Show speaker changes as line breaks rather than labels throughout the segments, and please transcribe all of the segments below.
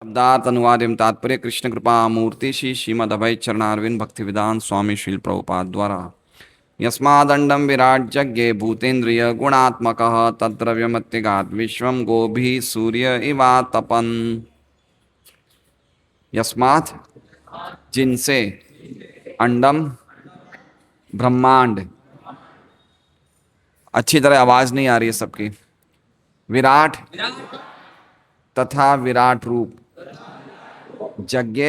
शब्दार्थ अनुवाद तात्पर्य कृष्ण कृपा मूर्ति श्री श्रीमद अभय चरणारविंद भक्तिवेदांत स्वामी श्रील प्रभुपाद द्वारा यस्मादंडम विराट यज्ञे भूतेन्द्रिय गुणात्मक तद्रव्यमत्यगात विश्वम गोभी सूर्य इवा तपन। यस्मात् जिनसे अंडम ब्रह्मांड। अच्छी तरह आवाज नहीं आ रही है सबकी। विराट तथा विराट रूप यज्ञ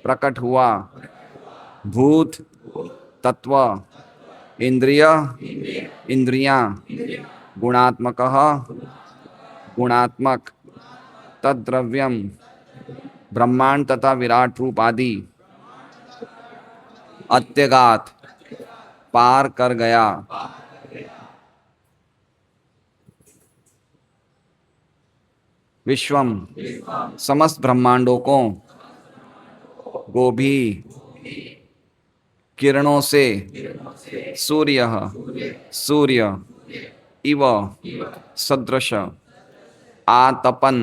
प्रकट हुआ। भूत तत्व इंद्रिय इंद्रियां गुणात्मक गुणात्मक तद्द्रव्यम ब्रह्मांड तथा विराट रूप आदि अत्यगात पार कर गया। विश्वम समस्त ब्रह्मांडों को गोभी किरणों से सूर्य सूर्य इव सदृश आतपन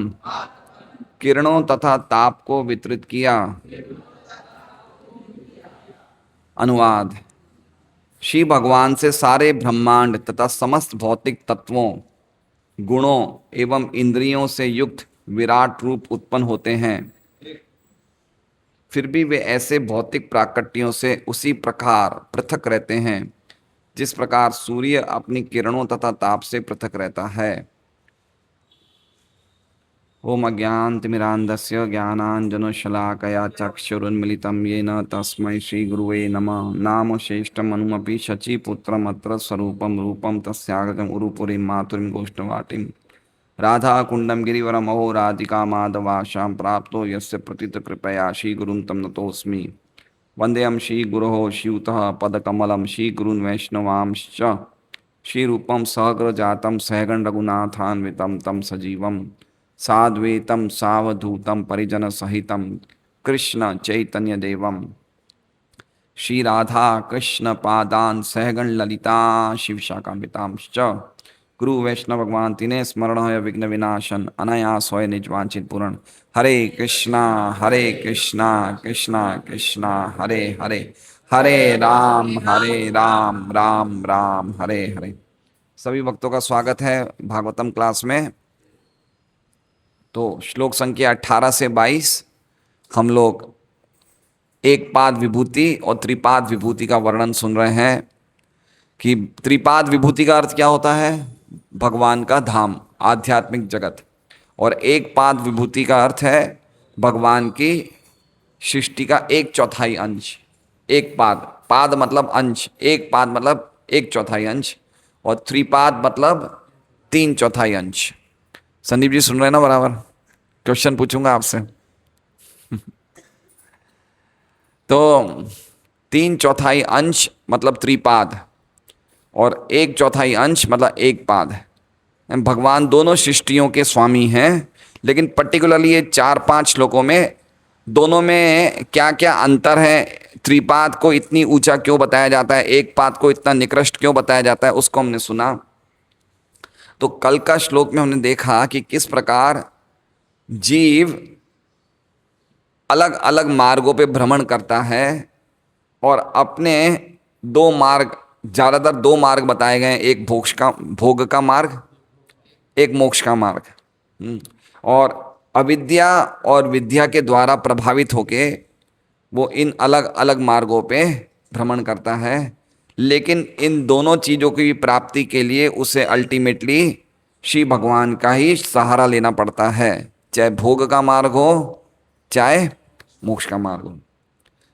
किरणों तथा ताप को वितरित किया। अनुवाद। श्री भगवान से सारे ब्रह्मांड तथा समस्त भौतिक तत्वों गुणों एवं इंद्रियों से युक्त विराट रूप उत्पन्न होते हैं। फिर भी वे ऐसे भौतिक प्राकट्यों से उसी प्रकार पृथक रहते हैं जिस प्रकार सूर्य अपनी किरणों तथा ताप से पृथक रहता है। ओम अज्ञानतिमिरान्धस्य ज्ञानाञ्जनशलाकया चक्षुरुन्मिलितं येन तस्मै श्रीगुरुवे नमः। नाम श्रेष्ठमनुमपि शचीपुत्रमत्र स्वरूपं रूपं तस्यागतं उरुपुरीं मातुरीं गोष्ठवाटीं राधाकुण्डं गिरिवरमहो राधिका माधवाशां प्राप्तो यस्य प्रथितकृपया श्रीगुरुं तं नतोऽस्मि। वन्देऽहं श्रीगुरोः श्रीयुतः पदकमलं श्रीगुरून् वैष्णवांश्च श्रीरूपं सहगृजातं सहगण रघुनाथान्वितं तं सजीवं साद्वैतं सावधूतं परिजनसहितं कृष्ण चैतन्यदेवं श्री राधा कृष्ण पादान सहगण ललिता शिवशाखान्वितांश्च गुरु वैष्णव भगवान तिने स्मरण है विघ्न विनाशन अनायास होय निजवांछित पूर्ण। हरे कृष्णा कृष्णा कृष्णा हरे हरे हरे राम राम राम हरे हरे। सभी भक्तों का स्वागत है भागवतम क्लास में। तो श्लोक संख्या 18 से 22 हम लोग एक पाद विभूति और त्रिपाद विभूति का वर्णन सुन रहे हैं कि त्रिपाद विभूति का अर्थ क्या होता है? भगवान का धाम, आध्यात्मिक जगत। और एक पाद विभूति का अर्थ है भगवान की सृष्टि का 1/4 अंश। एक पाद, पाद मतलब अंश, एक पाद मतलब 1/4 अंश, और त्रिपाद मतलब 3/4 अंश। संदीप जी सुन रहे हैं ना बराबर? क्वेश्चन पूछूंगा आपसे। तो 3/4 अंश मतलब त्रिपाद और 1/4 अंश मतलब एक पाद। भगवान दोनों सृष्टियों के स्वामी हैं, लेकिन पर्टिकुलरली ये 4-5 श्लोकों में दोनों में क्या क्या अंतर है, त्रिपाद को इतनी ऊंचा क्यों बताया जाता है, एक पाद को इतना निकृष्ट क्यों बताया जाता है, उसको हमने सुना। तो कल का श्लोक में हमने देखा कि किस प्रकार जीव अलग अलग मार्गों पे भ्रमण करता है और अपने दो मार्ग, ज़्यादातर 2 मार्ग बताए गए हैं, एक भोग का मार्ग, एक मोक्ष का मार्ग। और अविद्या और विद्या के द्वारा प्रभावित होके वो इन अलग अलग मार्गों पे भ्रमण करता है, लेकिन इन दोनों चीज़ों की प्राप्ति के लिए उसे अल्टीमेटली श्री भगवान का ही सहारा लेना पड़ता है, चाहे भोग का मार्ग हो चाहे मोक्ष का मार्ग हो।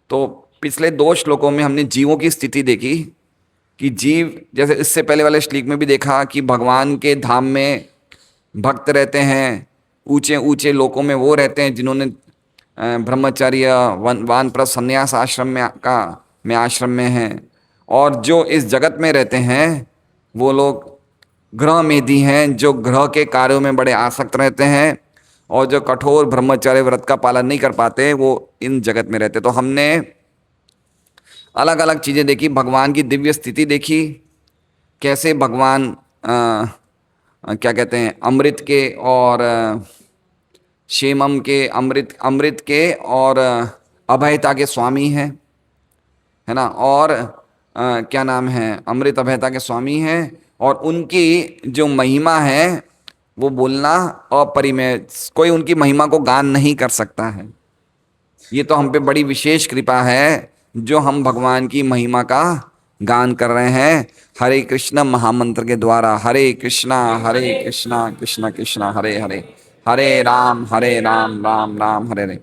तो पिछले 2 श्लोकों में हमने जीवों की स्थिति देखी कि जीव, जैसे इससे पहले वाले श्लोक में भी देखा कि भगवान के धाम में भक्त रहते हैं, ऊंचे ऊंचे लोकों में वो रहते हैं जिन्होंने ब्रह्मचर्य वानप्रस्थ संन्यास आश्रम में आश्रम में हैं, और जो इस जगत में रहते हैं वो लोग ग्रह मेधी हैं, जो ग्रह के कार्यों में बड़े आसक्त रहते हैं, और जो कठोर ब्रह्मचर्य व्रत का पालन नहीं कर पाते वो इन जगत में रहते। तो हमने अलग अलग चीज़ें देखी, भगवान की दिव्य स्थिति देखी, कैसे भगवान क्या कहते हैं, अमृत के और क्षेमम के, अमृत अमृत के और अभयता के स्वामी हैं, है ना। और क्या नाम है, अमृत अभयता के स्वामी हैं, और उनकी जो महिमा है वो बोलना अपरिमेय, कोई उनकी महिमा को गान नहीं कर सकता है। ये तो हम पे बड़ी विशेष कृपा है जो हम भगवान की महिमा का गान कर रहे हैं हरे कृष्ण महामंत्र के द्वारा। हरे कृष्णा कृष्ण कृष्ण हरे हरे, हरे राम राम राम हरे हरे।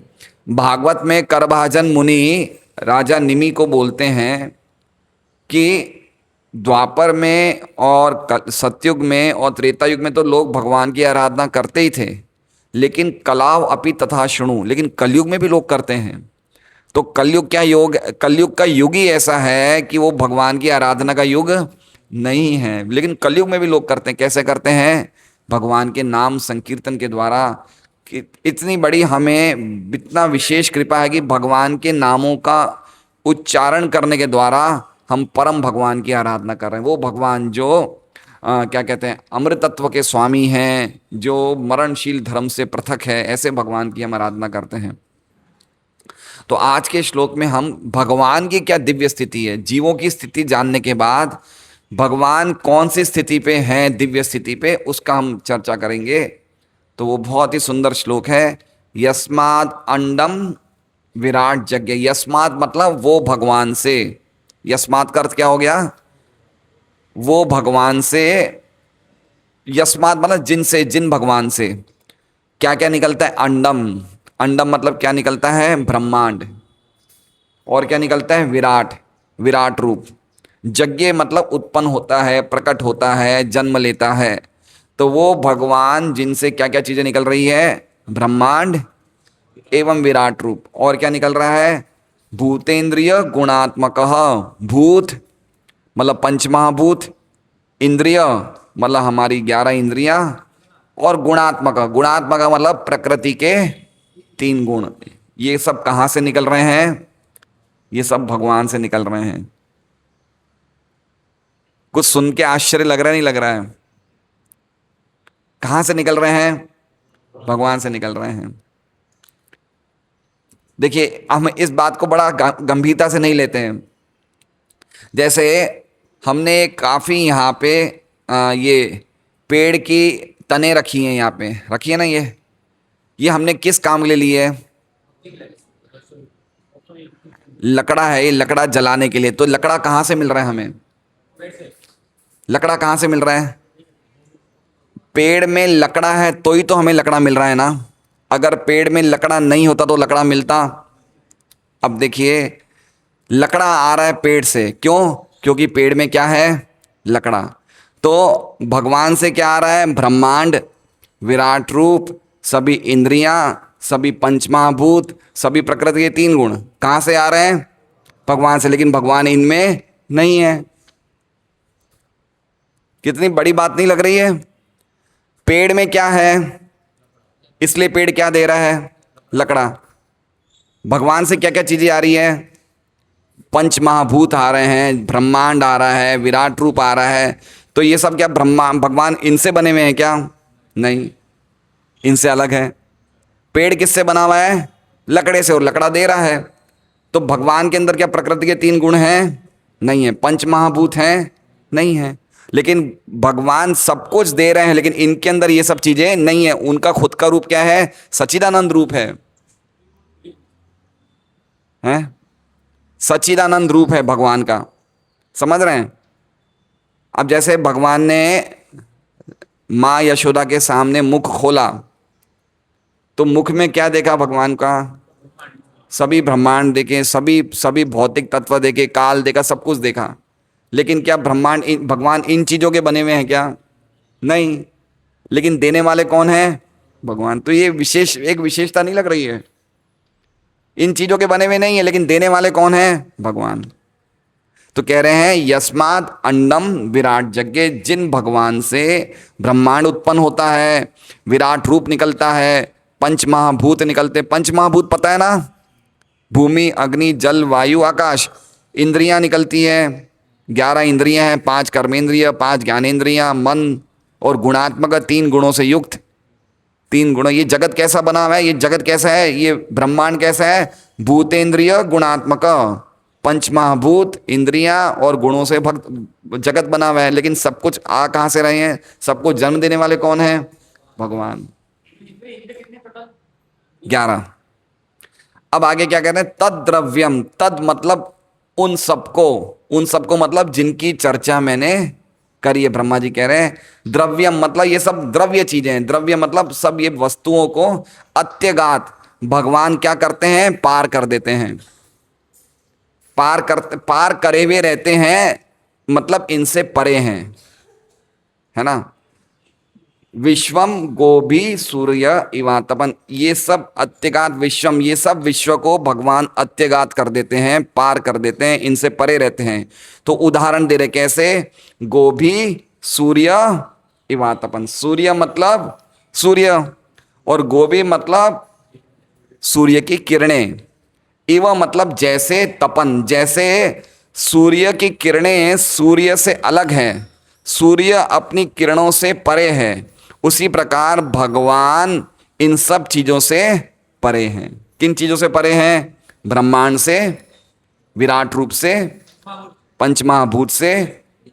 भागवत में करभाजन मुनि राजा निमि को बोलते हैं कि द्वापर में और सतयुग में और त्रेता युग में तो लोग भगवान की आराधना करते ही थे, लेकिन कलाव अपि तथा शुणु, लेकिन कलयुग में भी लोग करते हैं। तो कलयुग क्या योग, कलयुग का युग ही ऐसा है कि वो भगवान की आराधना का युग नहीं है, लेकिन कलयुग में भी लोग करते हैं। कैसे करते हैं? भगवान के नाम संकीर्तन के द्वारा। कि इतनी बड़ी हमें इतना विशेष कृपा है कि भगवान के नामों का उच्चारण करने के द्वारा हम परम भगवान की आराधना कर रहे हैं। वो भगवान जो क्या कहते हैं, अमृतत्व के स्वामी हैं, जो मरणशील धर्म से पृथक है, ऐसे भगवान की हम आराधना करते हैं। तो आज के श्लोक में हम भगवान की क्या दिव्य स्थिति है, जीवों की स्थिति जानने के बाद भगवान कौन सी स्थिति पे हैं, दिव्य स्थिति पे, उसका हम चर्चा करेंगे। तो वो बहुत ही सुंदर श्लोक है। यस्माद अंडम विराट यज्ञ। यस्माद मतलब वो भगवान से, यस्माद का अर्थ क्या हो गया? वो भगवान से। यस्माद मतलब जिनसे, जिन भगवान से। क्या क्या निकलता है? अंडम। अंडम मतलब क्या निकलता है? ब्रह्मांड। और क्या निकलता है? विराट, विराट रूप। यज्ञ मतलब उत्पन्न होता है, प्रकट होता है, जन्म लेता है। तो वो भगवान जिनसे क्या क्या चीजें निकल रही है? ब्रह्मांड एवं विराट रूप। और क्या निकल रहा है? भूतेंद्रिय गुणात्मक। भूत मतलब पंचमहाभूत, इंद्रिय मतलब हमारी 11 इंद्रियां, और गुणात्मक, गुणात्मक मतलब प्रकृति के 3 गुण। ये सब कहाँ से निकल रहे हैं? ये सब भगवान से निकल रहे हैं। कुछ सुन के आश्चर्य लग रहा है, नहीं लग रहा है? कहाँ से निकल रहे हैं? भगवान से निकल रहे हैं। देखिए, हम इस बात को बड़ा गंभीरता से नहीं लेते हैं। जैसे हमने काफ़ी यहाँ पे ये पेड़ की तने रखी हैं, यहाँ पे रखी है ना, ये हमने किस काम के लिए ली है? लकड़ा है, ये लकड़ा जलाने के लिए। तो लकड़ा कहाँ से मिल रहा है हमें? लकड़ा कहाँ से मिल रहा है? पेड़ में लकड़ा है तो ही तो हमें लकड़ा मिल रहा है ना। अगर पेड़ में लकड़ा नहीं होता तो लकड़ा मिलता? अब देखिए, लकड़ा आ रहा है पेड़ से, क्यों? क्योंकि पेड़ में क्या है? लकड़ा। तो भगवान से क्या आ रहा है? ब्रह्मांड, विराट रूप, सभी इंद्रियां, सभी पंचमहाभूत, सभी प्रकृति के 3 गुण कहाँ से आ रहे हैं? भगवान से। लेकिन भगवान इनमें नहीं है। कितनी बड़ी बात नहीं लग रही है? पेड़ में क्या है? इसलिए पेड़ क्या दे रहा है? लकड़ा। भगवान से क्या क्या चीजें आ रही है? पंचमहाभूत आ रहे हैं, ब्रह्मांड आ रहा है, विराट रूप आ रहा है। तो ये सब क्या भगवान इनसे बने हुए हैं क्या? नहीं, इनसे अलग है। पेड़ किससे बना हुआ है? लकड़े से, और लकड़ा दे रहा है। तो भगवान के अंदर क्या प्रकृति के 3 गुण हैं? नहीं है। पंचमहाभूत हैं? नहीं है। लेकिन भगवान सब कुछ दे रहे हैं, लेकिन इनके अंदर ये सब चीजें नहीं है। उनका खुद का रूप क्या है? सच्चिदानंद रूप है, हैं? सच्चिदानंद रूप है भगवान का। समझ रहे हैं? अब जैसे भगवान ने माँ यशोदा के सामने मुख खोला, तो मुख में क्या देखा भगवान का? सभी ब्रह्मांड देखे, सभी भौतिक तत्व देखे, काल देखा, सब कुछ देखा। लेकिन क्या भगवान इन चीजों के बने हुए हैं क्या? नहीं। लेकिन देने वाले कौन है? भगवान। तो ये एक विशेषता नहीं लग रही है? इन चीजों के बने हुए नहीं है, लेकिन देने वाले कौन है? भगवान। तो कह रहे हैं यस्मात् अंडम विराट यज्ञ। जिन भगवान से ब्रह्मांड उत्पन्न होता है, विराट रूप निकलता है, पंचमहाभूत निकलते। पंचमहाभूत पता है ना? भूमि, अग्नि, जल, वायु, आकाश। इंद्रियां निकलती है, 11 इंद्रियां हैं, 5 कर्मेंद्रिय, 5 ज्ञानेंद्रियां, मन और गुणात्मक 3 गुणों से युक्त। तीन गुण। ये जगत कैसा बना हुआ है, ये जगत कैसा है, ये ब्रह्मांड कैसा है, भूतेंद्रिय गुणात्मक, पंच महाभूत इंद्रियां और गुणों से भक्त जगत बना हुआ है। लेकिन सब कुछ आ कहां से रहे हैं, सबको जन्म देने वाले कौन है, भगवान। 11। अब आगे क्या कह रहे हैं, तद द्रव्यम, तद मतलब उन सबको, उन सबको मतलब जिनकी चर्चा मैंने करी है। ब्रह्मा जी कह रहे हैं द्रव्यम मतलब ये सब द्रव्य चीजें हैं, द्रव्य मतलब सब ये वस्तुओं को अत्यगात भगवान क्या करते हैं, पार कर देते हैं, पार करे हुए रहते हैं, मतलब इनसे परे हैं, है ना। विश्वम गोभी सूर्य इवातपन, ये सब अत्यगात विश्वम, ये सब विश्व को भगवान अत्यगात कर देते हैं, पार कर देते हैं, इनसे परे रहते हैं। तो उदाहरण दे रहे कैसे, गोभी सूर्य इवातपन, सूर्य मतलब सूर्य और गोभी मतलब सूर्य की किरणें, इव मतलब जैसे, तपन जैसे सूर्य की किरणें सूर्य से अलग हैं, सूर्य अपनी किरणों से परे है, उसी प्रकार भगवान इन सब चीजों से परे हैं। किन चीजों से परे हैं, ब्रह्मांड से, विराट रूप से, पंचमहाभूत से,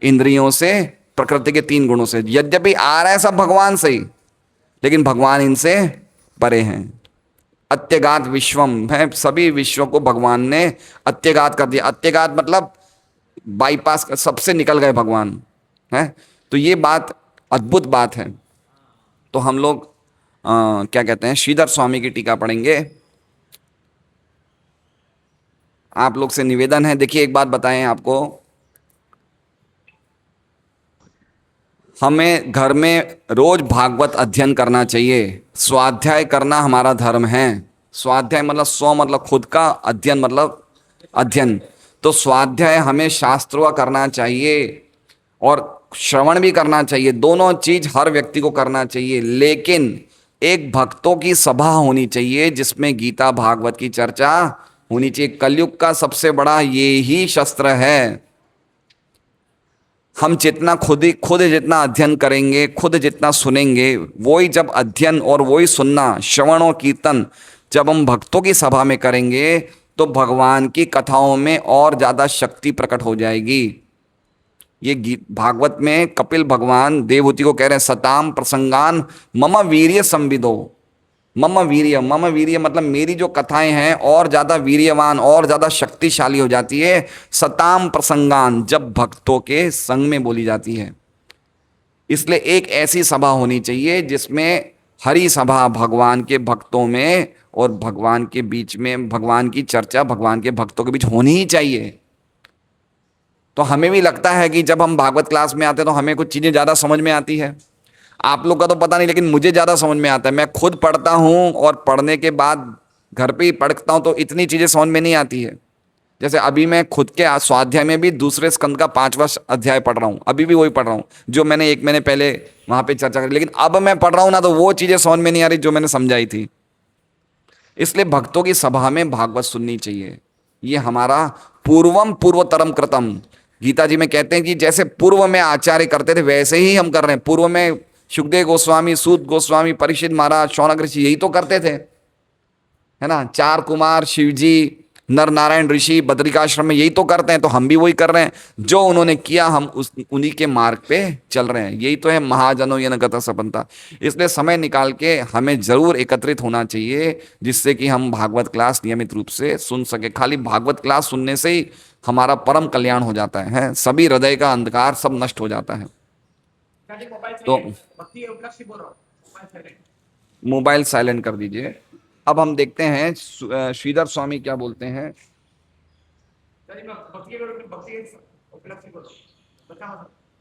इंद्रियों से, प्रकृति के तीन गुणों से। यद्यपि आ रहा है सब भगवान से ही, लेकिन भगवान इनसे परे हैं। अत्यगात विश्वम है, सभी विश्वों को भगवान ने अत्यगात कर दिया। अत्यगात मतलब बाईपास, सबसे निकल गए भगवान है। तो ये बात अद्भुत बात है। तो हम लोग क्या कहते हैं, श्रीधर स्वामी की टीका पढ़ेंगे। आप लोग से निवेदन है, देखिए एक बात बताएं आपको, हमें घर में रोज भागवत अध्ययन करना चाहिए। स्वाध्याय करना हमारा धर्म है। स्वाध्याय मतलब स्व मतलब खुद का, अध्ययन मतलब अध्ययन। तो स्वाध्याय हमें शास्त्रों करना चाहिए और श्रवण भी करना चाहिए, दोनों चीज हर व्यक्ति को करना चाहिए। लेकिन एक भक्तों की सभा होनी चाहिए जिसमें गीता भागवत की चर्चा होनी चाहिए। कलयुग का सबसे बड़ा ये ही शस्त्र है। हम जितना खुद जितना अध्ययन करेंगे, खुद जितना सुनेंगे, वही जब अध्ययन और वही सुनना, श्रवण और कीर्तन जब हम भक्तों की सभा में करेंगे तो भगवान की कथाओं में और ज़्यादा शक्ति प्रकट हो जाएगी। ये गीत भागवत में कपिल भगवान देवहूति को कह रहे हैं, सताम प्रसंगान मम वीर्य संविदो। मम वीर्य मतलब मेरी जो कथाएं हैं और ज़्यादा वीर्यवान और ज़्यादा शक्तिशाली हो जाती है। सताम प्रसंगान जब भक्तों के संग में बोली जाती है। इसलिए एक ऐसी सभा होनी चाहिए जिसमें हरि सभा, भगवान के भक्तों में और भगवान के बीच में भगवान की चर्चा भगवान के भक्तों के बीच होनी ही चाहिए। तो हमें भी लगता है कि जब हम भागवत क्लास में आते हैं तो हमें कुछ चीज़ें ज़्यादा समझ में आती है। आप लोग का तो पता नहीं, लेकिन मुझे ज़्यादा समझ में आता है। मैं खुद पढ़ता हूँ और पढ़ने के बाद घर पे ही पढ़ता हूँ तो इतनी चीज़ें समझ में नहीं आती है। जैसे अभी मैं खुद के स्वाध्याय में भी दूसरे स्कंद का 5वां अध्याय पढ़ रहा हूँ, अभी भी वही पढ़ रहा हूँ जो मैंने 1 महीने पहले वहाँ पे चर्चा करी। लेकिन अब मैं पढ़ रहा हूँ ना, तो वो चीज़ें समझ में नहीं आ रही जो मैंने समझाई थी। इसलिए भक्तों की सभा में भागवत सुननी चाहिए। ये हमारा पूर्वम पूर्वतरम कृतम। गीता जी में कहते हैं कि जैसे पूर्व में आचार्य करते थे वैसे ही हम कर रहे हैं। पूर्व में सुखदेव गोस्वामी, सूत गोस्वामी, परीक्षित महाराज, शौनक ऋषि यही तो करते थे, है ना। 4 कुमार, शिवजी, नर नारायण ऋषि बद्रिकाश्रम में यही तो करते हैं। तो हम भी वही कर रहे हैं जो उन्होंने किया, हम उन्हीं के मार्ग पे चल रहे हैं। यही तो है महाजनों ये नगता सपंता। इसलिए समय निकाल के हमें जरूर एकत्रित होना चाहिए जिससे कि हम भागवत क्लास नियमित रूप से सुन सके। खाली भागवत क्लास सुनने से ही हमारा परम कल्याण हो जाता है। सभी हृदय का अंधकार सब नष्ट हो जाता है। तो मोबाइल साइलेंट कर दीजिए। अब हम देखते हैं श्रीधर स्वामी क्या बोलते हैं।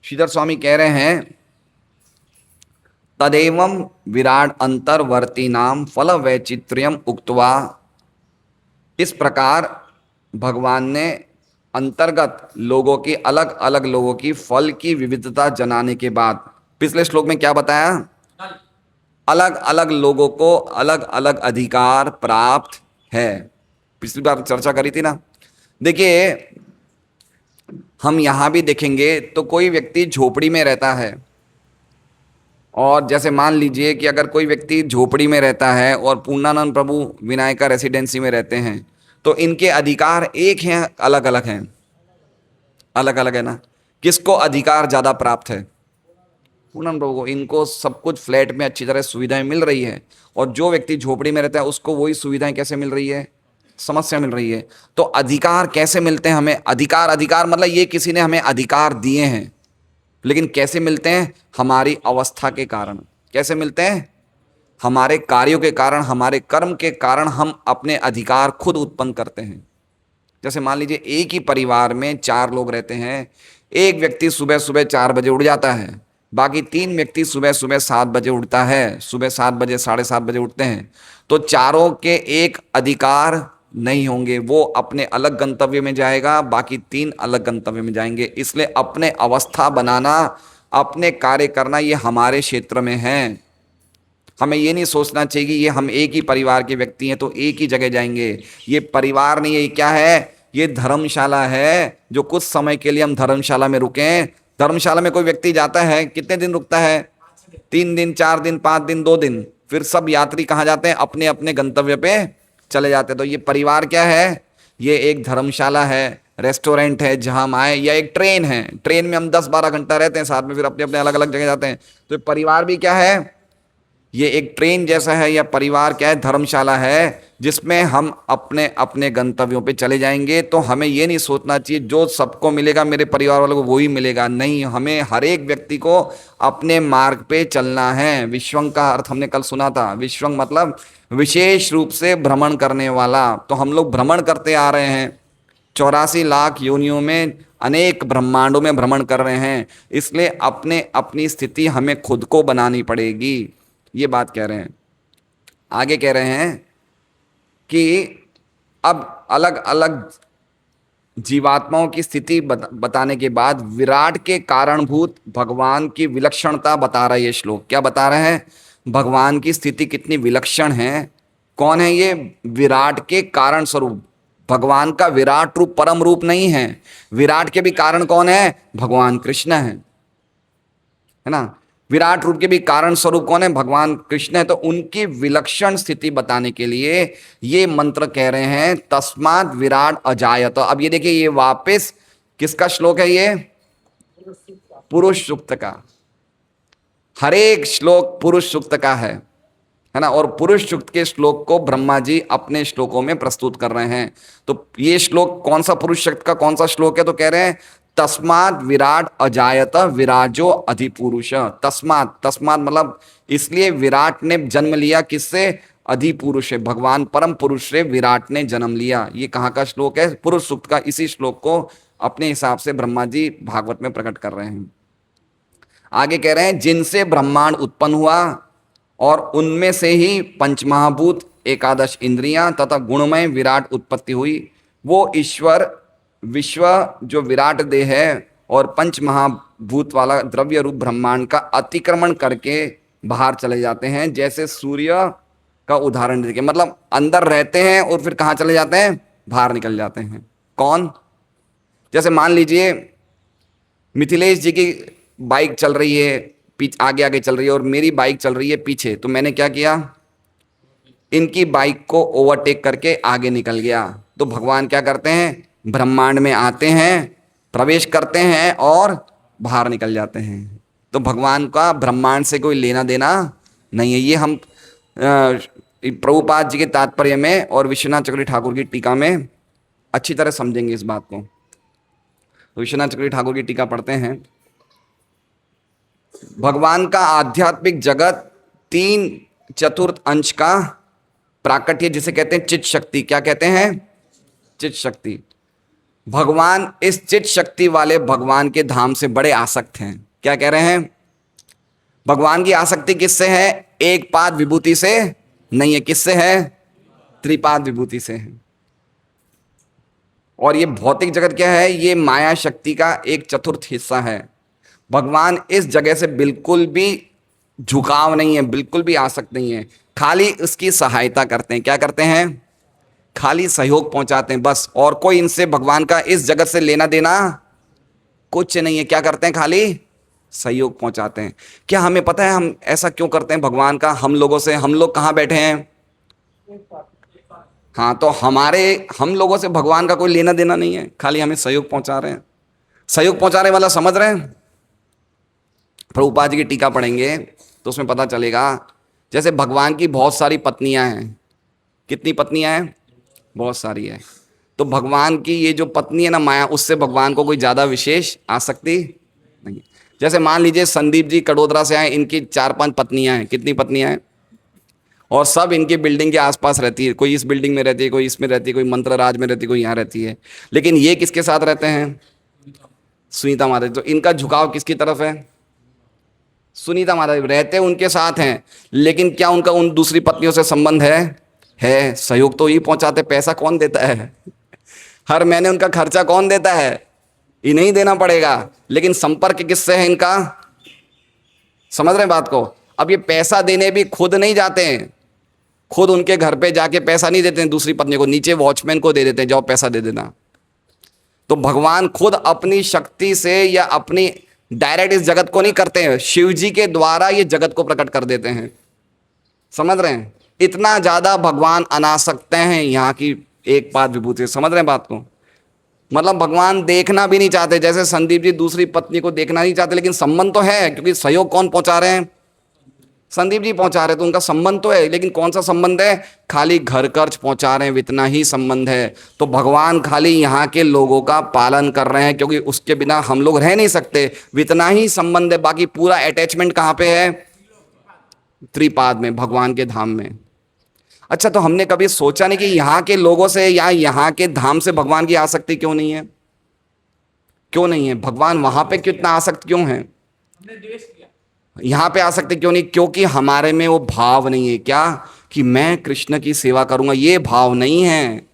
श्रीधर स्वामी कह रहे हैं, तदेवं विराट अंतर्वर्ती नाम फल वैचित्र्यम उक्त्वा। इस प्रकार भगवान ने अंतर्गत लोगों की, अलग अलग लोगों की फल की विविधता जनाने के बाद, पिछले श्लोक में क्या बताया, अलग अलग लोगों को अलग अलग अधिकार प्राप्त है। पिछली बार चर्चा करी थी ना। देखिए हम यहां भी देखेंगे तो कोई व्यक्ति झोपड़ी में रहता है और जैसे मान लीजिए कि अगर कोई व्यक्ति झोपड़ी में रहता है और पूर्णानंद प्रभु विनायका रेसिडेंसी में रहते हैं, तो इनके अधिकार एक हैं, अलग अलग हैं? अलग अलग है ना। किसको अधिकार ज्यादा प्राप्त है? पूनम प्रभु को। इनको सब कुछ फ्लैट में अच्छी तरह सुविधाएं मिल रही है, और जो व्यक्ति झोपड़ी में रहता है उसको वही सुविधाएं कैसे मिल रही है? समस्या मिल रही है। तो अधिकार कैसे मिलते हैं हमें? अधिकार, अधिकार मतलब ये किसी ने हमें अधिकार दिए हैं, लेकिन कैसे मिलते हैं? हमारी अवस्था के कारण। कैसे मिलते हैं? हमारे कार्यों के कारण, हमारे कर्म के कारण हम अपने अधिकार खुद उत्पन्न करते हैं। जैसे मान लीजिए एक ही परिवार में 4 लोग रहते हैं, एक व्यक्ति सुबह सुबह 4 बजे उठ जाता है, बाकी 3 व्यक्ति सुबह सुबह 7 बजे उठता है, सुबह 7 बजे 7:30 बजे उठते हैं, तो चारों के एक अधिकार नहीं होंगे। वो अपने अलग गंतव्य में जाएगा, बाकी 3 अलग गंतव्य में जाएंगे। इसलिए अपने अवस्था बनाना, अपने कार्य करना, ये हमारे क्षेत्र में है। हमें ये नहीं सोचना चाहिए कि ये हम एक ही परिवार के व्यक्ति हैं तो एक ही जगह जाएंगे। ये परिवार नहीं है, ये क्या है? ये धर्मशाला है, जो कुछ समय के लिए हम धर्मशाला में रुकें। धर्मशाला में कोई व्यक्ति जाता है, कितने दिन रुकता है? 3 दिन, 4 दिन, 5 दिन, 2 दिन। फिर सब यात्री कहाँ जाते हैं? अपने अपने गंतव्य पे चले जाते हैं। तो ये परिवार क्या है? ये एक धर्मशाला है, रेस्टोरेंट है जहां हम आए, या एक ट्रेन है, ट्रेन में हम 10-12 घंटा रहते हैं साथ में, फिर अपने अपने अलग अलग जगह जाते हैं। तो ये परिवार भी क्या है? ये एक ट्रेन जैसा है। या परिवार क्या है? धर्मशाला है, जिसमें हम अपने अपने गंतव्यों पे चले जाएंगे। तो हमें ये नहीं सोचना चाहिए जो सबको मिलेगा मेरे परिवार वालों को वही मिलेगा। नहीं, हमें हर एक व्यक्ति को अपने मार्ग पे चलना है। विश्वंग का अर्थ हमने कल सुना था। विश्वंग मतलब विशेष रूप से भ्रमण करने वाला। तो हम लोग भ्रमण करते आ रहे हैं, 84 लाख योनियों में, अनेक ब्रह्मांडों में भ्रमण कर रहे हैं। इसलिए अपने अपनी स्थिति हमें खुद को बनानी पड़ेगी। ये बात कह रहे हैं। आगे कह रहे हैं कि अब अलग अलग जीवात्माओं की स्थिति बताने के बाद विराट के कारणभूत भगवान की विलक्षणता बता रहा है ये श्लोक। क्या बता रहे हैं? भगवान की स्थिति कितनी विलक्षण है। कौन है ये? विराट के कारण स्वरूप। भगवान का विराट रूप परम रूप नहीं है। विराट के भी कारण कौन है? भगवान कृष्ण है ना। विराट रूप के भी कारण स्वरूप कौन है? भगवान कृष्ण है। तो उनकी विलक्षण स्थिति बताने के लिए ये मंत्र कह रहे हैं, तस्मात् विराट अजायत। अब ये देखिए, ये वापस किसका श्लोक है? ये पुरुष सूक्त का। हर एक श्लोक पुरुष सूक्त का है ना। और पुरुष सूक्त के श्लोक को ब्रह्मा जी अपने श्लोकों में प्रस्तुत कर रहे हैं। तो ये श्लोक कौन सा पुरुष सूक्त का कौन सा श्लोक है? तो कह रहे हैं तस्मात् विराट अजायत विराजो अधिपुरुष। तस्मात्, तस्मात् मतलब इसलिए विराट ने जन्म लिया। किससे? अधिपुरुष है, भगवान परम पुरुष से विराट ने जन्म लिया। ये कहाँ का श्लोक है? पुरुष सूक्त का। इसी श्लोक को अपने हिसाब से ब्रह्मा जी भागवत में प्रकट कर रहे हैं। आगे कह रहे हैं, जिनसे ब्रह्मांड उत्पन्न हुआ और उनमें से ही पंचमहाभूत, 11 इंद्रियां तथा गुणमय विराट उत्पत्ति हुई। वो ईश्वर विश्व जो विराट देह है और पंच महाभूत वाला द्रव्य रूप ब्रह्मांड का अतिक्रमण करके बाहर चले जाते हैं। जैसे सूर्य का उदाहरण देके, मतलब अंदर रहते हैं और फिर कहाँ चले जाते हैं? बाहर निकल जाते हैं। कौन? जैसे मान लीजिए मिथिलेश जी की बाइक चल रही है, आगे आगे चल रही है, और मेरी बाइक चल रही है पीछे। तो मैंने क्या किया? इनकी बाइक को ओवरटेक करके आगे निकल गया। तो भगवान क्या करते हैं? ब्रह्मांड में आते हैं, प्रवेश करते हैं और बाहर निकल जाते हैं। तो भगवान का ब्रह्मांड से कोई लेना देना नहीं है। ये हम प्रभुपाद जी के तात्पर्य में और विश्वनाथ चक्रवर्ती ठाकुर की टीका में अच्छी तरह समझेंगे इस बात को। तो विश्वनाथ चक्रवर्ती ठाकुर की टीका पढ़ते हैं। भगवान का आध्यात्मिक जगत 3/4 अंश का प्राकट्य, जिसे कहते हैं चित शक्ति। क्या कहते हैं? चित शक्ति। भगवान इस चित शक्ति वाले भगवान के धाम से बड़े आसक्त हैं। क्या कह रहे हैं? भगवान की आसक्ति किससे है? एक पाद विभूति से नहीं है। किससे है? त्रिपाद विभूति से है। और ये भौतिक जगत क्या है? ये माया शक्ति का 1/4 हिस्सा है। भगवान इस जगह से बिल्कुल भी झुकाव नहीं है, बिल्कुल भी आसक्त नहीं है, खाली उसकी सहायता करते हैं। क्या करते हैं? खाली सहयोग पहुंचाते हैं बस। और कोई इनसे भगवान का इस जगत से लेना देना कुछ नहीं है। क्या करते हैं? खाली सहयोग पहुंचाते हैं। क्या हमें पता है हम ऐसा क्यों करते हैं भगवान का हम लोगों से? हम लोग कहाँ बैठे हैं? हाँ, तो हम लोगों से भगवान का कोई लेना देना नहीं है, खाली हमें सहयोग पहुंचा रहे हैं। सहयोग पहुंचाने वाला समझ रहे हैं? प्रभुपाद जी की टीका पढ़ेंगे तो उसमें पता चलेगा। जैसे भगवान की बहुत सारी पत्नियां हैं। कितनी पत्नियां हैं? बहुत सारी है। तो भगवान की ये जो पत्नी है ना माया, उससे भगवान को कोई ज्यादा विशेष आसक्ति नहीं। जैसे मान लीजिए संदीप जी कड़ोदरा से आए, इनकी 4-5 पत्नियां हैं। कितनी पत्नियां हैं? और सब इनकी बिल्डिंग के आसपास रहती है। कोई इस बिल्डिंग में रहती है, कोई इसमें रहती है, कोई मंत्रराज में रहती है, कोई यहाँ रहती है। लेकिन ये किसके साथ रहते हैं? सुनीता माता जी। तो इनका झुकाव किसकी तरफ है? सुनीता माता जी रहते उनके साथ हैं। लेकिन क्या उनका उन दूसरी पत्नियों से संबंध है? सहयोग तो ये पहुंचाते। पैसा कौन देता है? हर महीने उनका खर्चा कौन देता है? इन्हें ही देना पड़ेगा। लेकिन संपर्क किससे है इनका? समझ रहे हैं बात को? अब ये पैसा देने भी खुद नहीं जाते हैं, खुद उनके घर पे जाके पैसा नहीं देते हैं दूसरी पत्नी को, नीचे वॉचमैन को दे देते हैं, जाओ पैसा दे देना। तो भगवान खुद अपनी शक्ति से या अपनी डायरेक्ट इस जगत को नहीं करते हैं, शिव जी के द्वारा ये जगत को प्रकट कर देते हैं। समझ रहे हैं? इतना ज्यादा भगवान अनासक्त हैं यहाँ की एक पाद विभूति। समझ रहे हैं बात को? मतलब भगवान देखना भी नहीं चाहते। जैसे संदीप जी दूसरी पत्नी को देखना नहीं चाहते, लेकिन संबंध तो है, क्योंकि सहयोग कौन पहुंचा रहे हैं? संदीप जी पहुंचा रहे, तो उनका संबंध तो है। लेकिन कौन सा संबंध है? खाली घर खर्च पहुंचा रहे हैं, इतना ही संबंध है। तो भगवान खाली यहाँ के लोगों का पालन कर रहे हैं, क्योंकि उसके बिना हम लोग रह नहीं सकते, इतना ही संबंध है। बाकी पूरा अटैचमेंट कहाँ पे है? त्रिपाद में, भगवान के धाम में। अच्छा, तो हमने कभी सोचा नहीं कि यहाँ के लोगों से या यहाँ के धाम से भगवान की आसक्ति क्यों नहीं है? क्यों नहीं है? भगवान वहां पे कितना आसक्त क्यों है? यहां पे आसक्ति क्यों नहीं? क्योंकि हमारे में वो भाव नहीं है। क्या? कि मैं कृष्ण की सेवा करूंगा, ये भाव नहीं है।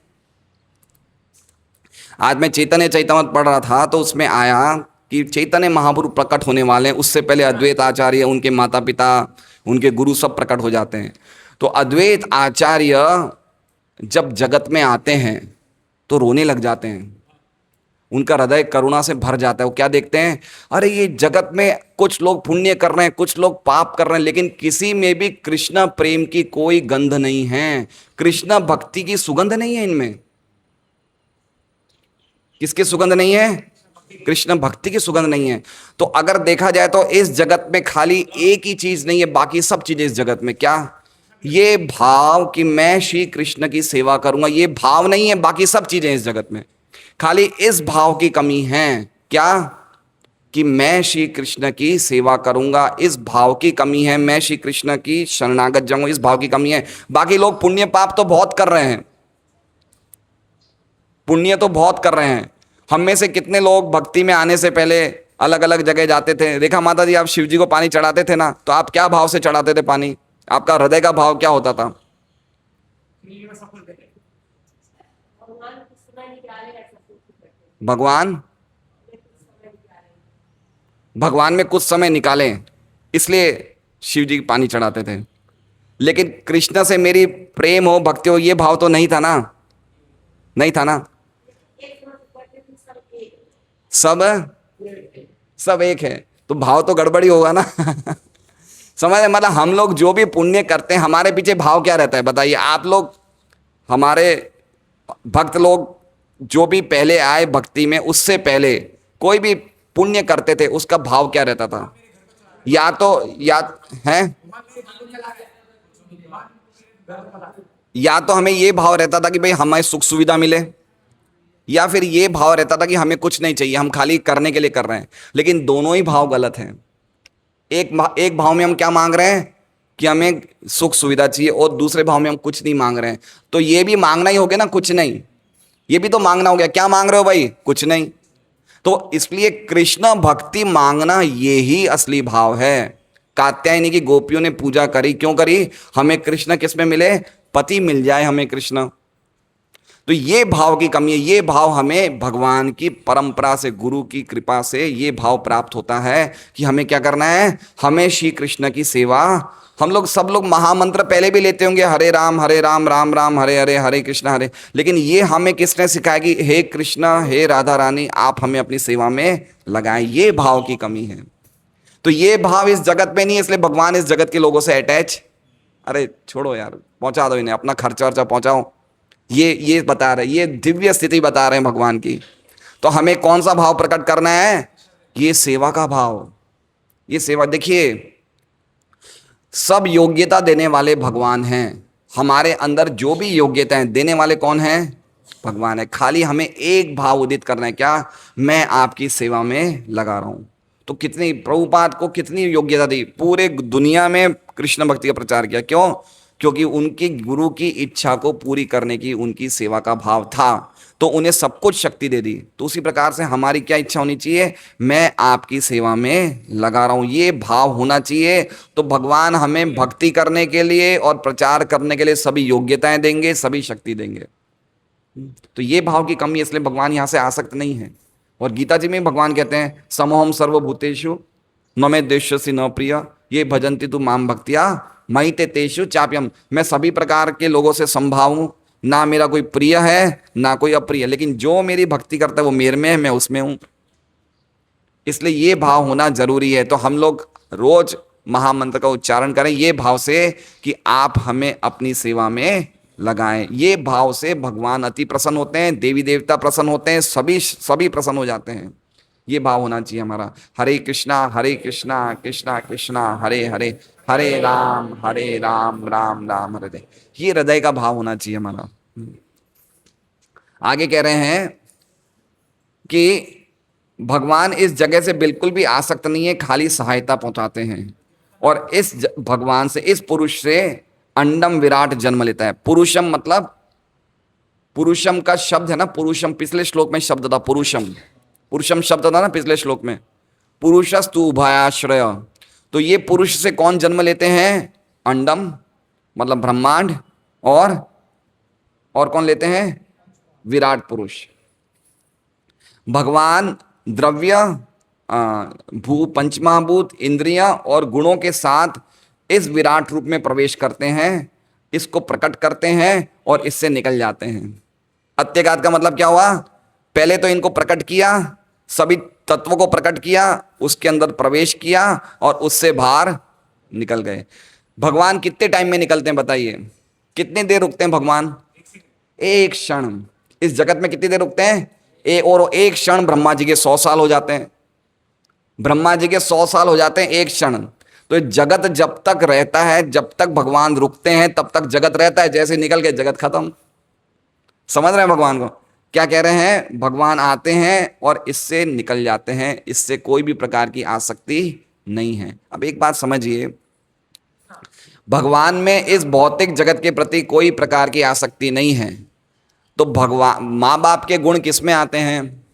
आज मैं चैतन्य चैतमत पढ़ रहा था, तो उसमें आया कि चैतन्य महाप्रभु प्रकट होने वाले हैं, उससे पहले अद्वैत आचार्य, उनके माता पिता, उनके गुरु सब प्रकट हो जाते हैं। तो अद्वैत आचार्य जब जगत में आते हैं तो रोने लग जाते हैं, उनका हृदय करुणा से भर जाता है। वो क्या देखते हैं? अरे ये जगत में कुछ लोग पुण्य कर रहे हैं, कुछ लोग पाप कर रहे हैं, लेकिन किसी में भी कृष्ण प्रेम की कोई गंध नहीं है, कृष्ण भक्ति की सुगंध नहीं है इनमें। किसकी सुगंध नहीं है? कृष्ण भक्ति की सुगंध नहीं है। तो अगर देखा जाए तो इस जगत में खाली एक ही चीज नहीं है, बाकी सब चीजें इस जगत में। क्या? ये भाव कि मैं श्री कृष्ण की सेवा करूंगा, ये भाव नहीं है। बाकी सब चीजें इस जगत में, खाली इस भाव की कमी है। क्या? कि मैं श्री कृष्ण की सेवा करूंगा, इस भाव की कमी है। मैं श्री कृष्ण की शरणागत जाऊंगा, इस भाव की कमी है। बाकी लोग पुण्य पाप तो बहुत कर रहे हैं, पुण्य तो बहुत कर रहे हैं। हम में से कितने लोग भक्ति में आने से पहले अलग अलग जगह जाते थे? रेखा माता जी, आप शिव जी को पानी चढ़ाते थे ना, तो आप क्या भाव से चढ़ाते थे पानी? आपका हृदय का भाव क्या होता था? भगवान में कुछ समय निकालें, इसलिए शिव जी पानी चढ़ाते थे। लेकिन कृष्ण से मेरी प्रेम हो, भक्ति हो, ये भाव तो नहीं था ना, नहीं था ना। सब एक है, तो भाव तो गड़बड़ी होगा ना। समझ? मतलब हम लोग जो भी पुण्य करते हैं, हमारे पीछे भाव क्या रहता है बताइए आप लोग? हमारे भक्त लोग जो भी पहले आए भक्ति में, उससे पहले कोई भी पुण्य करते थे, उसका भाव क्या रहता था? या तो हमें ये भाव रहता था कि भाई हमें सुख सुविधा मिले, या फिर ये भाव रहता था कि हमें कुछ नहीं चाहिए, हम खाली करने के लिए कर रहे हैं। लेकिन दोनों ही भाव गलत हैं। एक भाव में हम क्या मांग रहे हैं? कि हमें सुख सुविधा चाहिए, और दूसरे भाव में हम कुछ नहीं मांग रहे हैं। तो ये भी मांगना ही हो गया ना, कुछ नहीं। ये भी तो मांगना हो गया। क्या मांग रहे हो भाई? कुछ नहीं। तो इसलिए कृष्ण भक्ति मांगना ये ही असली भाव है। कात्यायनी की गोपियों ने पूजा करी, क्यों करी? हमें कृष्ण किस में मिले? पति मिल जाए हमें कृष्ण। तो ये भाव की कमी है। ये भाव हमें भगवान की परंपरा से, गुरु की कृपा से ये भाव प्राप्त होता है कि हमें क्या करना है? हमें श्री कृष्ण की सेवा। हम लोग सब लोग महामंत्र पहले भी लेते होंगे, हरे राम राम राम हरे हरे, हरे कृष्ण हरे। लेकिन ये हमें किसने सिखाया कि हे कृष्ण, हे राधा रानी, आप हमें अपनी सेवा में लगाएं? ये भाव की कमी है। तो ये भाव इस जगत में नहीं है, इसलिए भगवान इस जगत के लोगों से अटैच, अरे छोड़ो यार, पहुंचा दो इन्हें, अपना खर्चा वर्चा पहुंचाओ, ये बता रहे, ये दिव्य स्थिति बता रहे हैं भगवान की। तो हमें कौन सा भाव प्रकट करना है? ये सेवा का भाव। ये सेवा, देखिए सब योग्यता देने वाले भगवान हैं। हमारे अंदर जो भी योग्यताएं देने वाले कौन हैं? भगवान है। खाली हमें एक भाव उदित करना है, क्या? मैं आपकी सेवा में लगा रहा हूं। तो कितनी, प्रभुपाद को कितनी योग्यता दी, पूरे दुनिया में कृष्ण भक्ति का प्रचार किया। क्यों? क्योंकि उनकी गुरु की इच्छा को पूरी करने की उनकी सेवा का भाव था, तो उन्हें सब कुछ शक्ति दे दी। तो उसी प्रकार से हमारी क्या इच्छा होनी चाहिए? मैं आपकी सेवा में लगा रहा हूं, ये भाव होना चाहिए। तो भगवान हमें भक्ति करने के लिए और प्रचार करने के लिए सभी योग्यताएं देंगे, सभी शक्ति देंगे। तो ये भाव की कमी है, इसलिए भगवान यहां से आसक्त नहीं है। और गीता जी में भगवान कहते हैं, समोहम सर्वभूतेषु न मे द्वेष्यसि न प्रिय ये भजन्ति तु माम भक्त्या मयि ते तेषु चाप्यहम्। मैं सभी प्रकार के लोगों से समभाव हूं, ना मेरा कोई प्रिय है ना कोई अप्रिय, लेकिन जो मेरी भक्ति करता है वो मेरे में है, मैं उसमें हूं। इसलिए ये भाव होना जरूरी है। तो हम लोग रोज महामंत्र का उच्चारण करें ये भाव से कि आप हमें अपनी सेवा में लगाएं। ये भाव से भगवान अति प्रसन्न होते हैं, देवी देवता प्रसन्न होते हैं, सभी प्रसन्न हो जाते हैं। ये भाव होना चाहिए हमारा। हरे कृष्णा कृष्णा कृष्णा हरे हरे, हरे राम राम राम हरे हरे। ये हृदय का भाव होना चाहिए हमारा। आगे कह रहे हैं कि भगवान इस जगह से बिल्कुल भी आसक्त नहीं है, खाली सहायता पहुंचाते हैं। और इस भगवान से, इस पुरुष से अंडम विराट जन्म लेता है। पुरुषम मतलब, पुरुषम का शब्द है ना, पुरुषम पिछले श्लोक में शब्द था, पुरुषम शब्द था ना पिछले श्लोक में, पुरुषस्तु उभयाश्रय। तो ये पुरुष से कौन जन्म लेते हैं? अंडम मतलब ब्रह्मांड, और कौन लेते हैं? विराट पुरुष। भगवान द्रव्य, भू पंचमहाभूत, इंद्रियां और गुणों के साथ इस विराट रूप में प्रवेश करते हैं, इसको प्रकट करते हैं और इससे निकल जाते हैं। अत्यघात का मतलब क्या हुआ? पहले तो इनको प्रकट किया, सभी तत्वों को प्रकट किया, उसके अंदर प्रवेश किया और उससे बाहर निकल गए। भगवान कितने टाइम में निकलते हैं बताइए? कितनी देर रुकते हैं भगवान? एक क्षण। इस जगत में कितनी देर रुकते हैं? एक क्षण ब्रह्मा जी के 100 साल हो जाते हैं। ब्रह्मा जी के 100 साल हो जाते हैं एक क्षण। तो जगत जब तक रहता है, जब तक भगवान रुकते हैं तब तक जगत रहता है, जैसे निकल गए जगत खत्म। समझ रहे हैं भगवान को क्या कह रहे हैं? भगवान आते हैं और इससे निकल जाते हैं, इससे कोई भी प्रकार की आसक्ति नहीं है। अब एक बात समझिए, भगवान में इस भौतिक जगत के प्रति कोई प्रकार की आसक्ति नहीं है। तो भगवान, माँ बाप के गुण किस में आते हैं?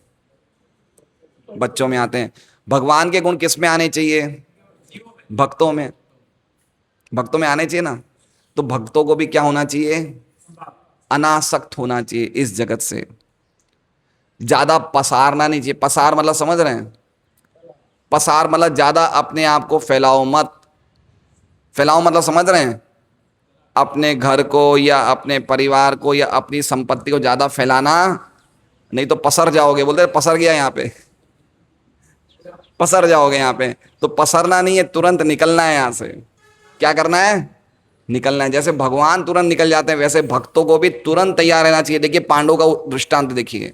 बच्चों में आते हैं। भगवान के गुण किस में आने चाहिए? भक्तों में। भक्तों में आने चाहिए ना। तो भक्तों को भी क्या होना चाहिए? अनासक्त होना चाहिए इस जगत से, ज्यादा पसारना नहीं चाहिए। पसार मतलब समझ रहे हैं? पसार मतलब ज्यादा अपने आप को फैलाओ मत। फैलाओ मतलब समझ रहे हैं? अपने घर को या अपने परिवार को या अपनी संपत्ति को ज्यादा फैलाना नहीं, तो पसर जाओगे। बोलते पसर गया यहाँ पे, पसर जाओगे यहाँ पे। तो पसरना नहीं है, तुरंत निकलना है यहाँ से। क्या करना है? निकलना है। जैसे भगवान तुरंत निकल जाते हैं, वैसे भक्तों को भी तुरंत तैयार रहना चाहिए। देखिए पांडवों का दृष्टांत देखिए,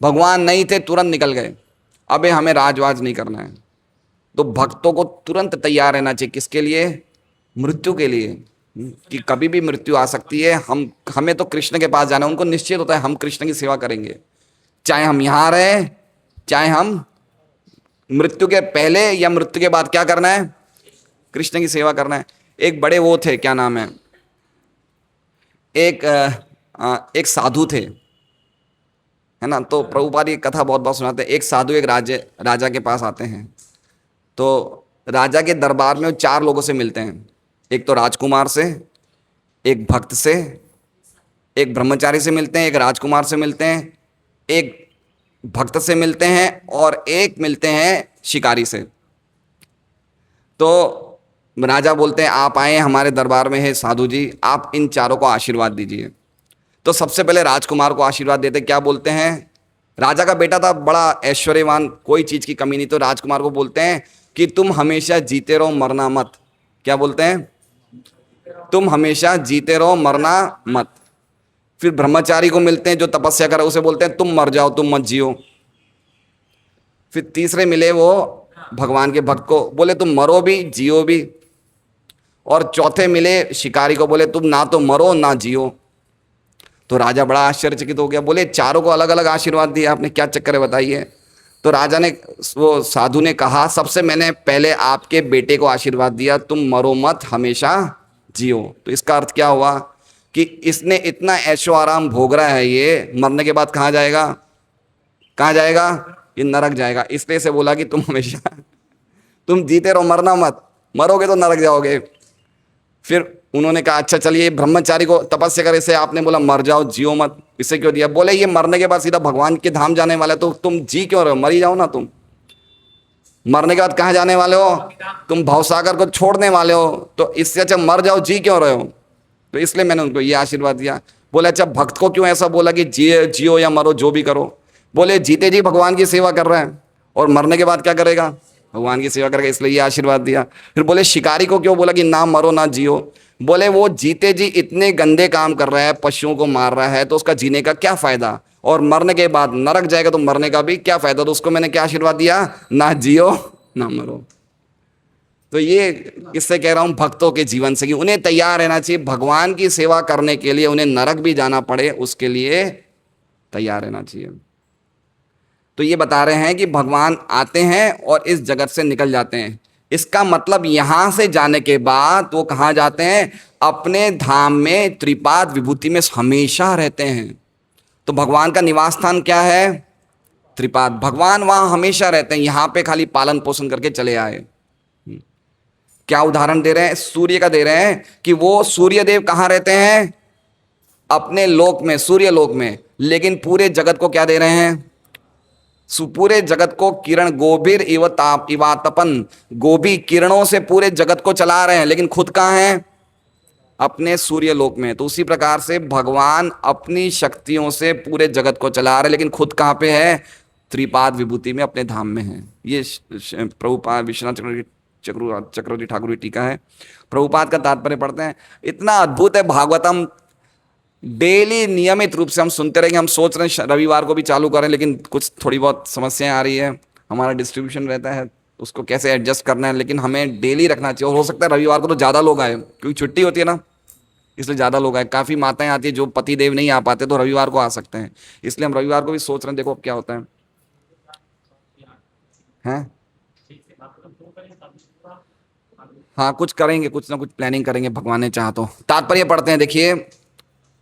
भगवान नहीं थे, तुरंत निकल गए। अबे हमें राजवाज नहीं करना है। तो भक्तों को तुरंत तैयार रहना चाहिए। किसके लिए? मृत्यु के लिए, कि कभी भी मृत्यु आ सकती है। हमें तो कृष्ण के पास जाना है। उनको निश्चित होता है हम कृष्ण की सेवा करेंगे, चाहे हम यहाँ रहें, चाहे हम मृत्यु के पहले या मृत्यु के बाद क्या करना है? कृष्ण की सेवा करना है। एक बड़े वो थे, क्या नाम है, एक साधु थे, है ना। तो प्रभुपाद ये कथा बहुत बहुत सुनाते हैं। एक साधु एक राजा के पास आते हैं। तो राजा के दरबार में वो 4 लोगों से मिलते हैं। एक तो राजकुमार से, एक भक्त से, एक ब्रह्मचारी से मिलते हैं, एक राजकुमार से मिलते हैं, एक भक्त से मिलते हैं और एक मिलते हैं शिकारी से। तो राजा बोलते हैं आप आए हमारे दरबार में है साधु जी, आप इन 4 को आशीर्वाद दीजिए। तो सबसे पहले राजकुमार को आशीर्वाद देते। क्या बोलते हैं? राजा का बेटा था, बड़ा ऐश्वर्यवान, कोई चीज़ की कमी नहीं। तो राजकुमार को बोलते हैं कि तुम हमेशा जीते रहो मरना मत। क्या बोलते हैं? तुम हमेशा जीते रहो मरना मत। फिर ब्रह्मचारी को मिलते हैं जो तपस्या करे, उसे बोलते हैं तुम मर जाओ, तुम मत जियो। फिर तीसरे मिले वो भगवान के भक्त को, बोले तुम मरो भी जियो भी। और चौथे मिले शिकारी को, बोले तुम ना तो मरो ना जियो। तो राजा बड़ा आश्चर्यचकित हो गया, बोले चारों को अलग अलग आशीर्वाद दिया आपने, क्या चक्कर है बताइए। तो राजा ने, वो साधु ने कहा, सबसे मैंने पहले आपके बेटे को आशीर्वाद दिया, तुम मरो मत हमेशा जियो। तो इसका अर्थ क्या हुआ कि इसने इतना ऐशो आराम भोग रहा है, ये मरने के बाद कहाँ जाएगा? कहाँ जाएगा? ये नरक जाएगा। इसलिए से बोला कि तुम हमेशा तुम जीते रहो मरना मत, मरोगे तो नरक जाओगे। फिर उन्होंने कहा अच्छा चलिए, ब्रह्मचारी को तपस्या करे से आपने बोला मर जाओ जियो मत, इसे क्यों दिया? बोले ये मरने के बाद सीधा भगवान के धाम जाने वाला है, तो तुम जी क्यों रहे हो? मरी जाओ ना तुम। मरने के बाद कहाँ जाने वाले हो? तुम भवसागर को छोड़ने वाले हो, तो इससे अच्छा मर जाओ, जी क्यों रहे हो? तो इसलिए मैंने उनको ये आशीर्वाद दिया। बोले अच्छा भक्त को क्यों ऐसा बोला कि जिए जियो या मरो जो भी करो? बोले जीते जी भगवान की सेवा कर रहे हैं और मरने के बाद क्या करेगा? भगवान की सेवा करेगा, इसलिए ये आशीर्वाद दिया। फिर बोले शिकारी को क्यों बोला कि ना मरो ना जियो? बोले वो जीते जी इतने गंदे काम कर रहा है, पशुओं को मार रहा है, तो उसका जीने का क्या फायदा? और मरने के बाद नरक जाएगा तो मरने का भी क्या फायदा? तो उसको मैंने क्या आशीर्वाद दिया? ना जियो ना मरो। तो ये किससे कह रहा हूं? भक्तों के जीवन से, कि उन्हें तैयार रहना चाहिए भगवान की सेवा करने के लिए, उन्हें नरक भी जाना पड़े उसके लिए तैयार रहना चाहिए। तो ये बता रहे हैं कि भगवान आते हैं और इस जगत से निकल जाते हैं। इसका मतलब यहां से जाने के बाद वो कहाँ जाते हैं? अपने धाम में त्रिपाद विभूति में हमेशा रहते हैं। तो भगवान का निवास स्थान क्या है? त्रिपाद। भगवान वहां हमेशा रहते हैं, यहां पे खाली पालन पोषण करके चले आए। क्या उदाहरण दे रहे हैं? सूर्य का दे रहे हैं कि वो सूर्य देव कहाँ रहते हैं? अपने लोक में, सूर्य लोक में। लेकिन पूरे जगत को क्या दे रहे हैं? पूरे जगत को किरण, गोभीर इवातपन, गोभी किरणों से पूरे जगत को चला रहे हैं, लेकिन खुद कहाँ हैं? अपने सूर्य लोक में। तो उसी प्रकार से भगवान अपनी शक्तियों से पूरे जगत को चला रहे, लेकिन खुद कहाँ पे है? त्रिपाद विभूति में, अपने धाम में है। ये प्रभुपाद विश्वनाथ चक्रवर्ती ठाकुर की टीका है। प्रभुपाद का तात्पर्य पढ़ते हैं, इतना अद्भुत है भागवतम। डेली नियमित रूप से हम सुनते रहेंगे। हम सोच रहे हैं रविवार को भी चालू करें, लेकिन कुछ थोड़ी बहुत समस्याएं आ रही है, हमारा डिस्ट्रीब्यूशन रहता है, उसको कैसे एडजस्ट करना है, लेकिन हमें डेली रखना चाहिए। और हो सकता है रविवार को तो ज़्यादा लोग आए, क्योंकि छुट्टी होती है ना, इसलिए ज़्यादा लोग आए। काफ़ी माताएं आती है, जो पति देव नहीं आ पाते तो रविवार को आ सकते हैं, इसलिए हम रविवार को भी सोच रहे हैं। देखो अब क्या होता है, हैं? हाँ कुछ करेंगे, कुछ ना कुछ प्लानिंग करेंगे, भगवान ने चाहा तो। तात्पर्य पढ़ते हैं, देखिए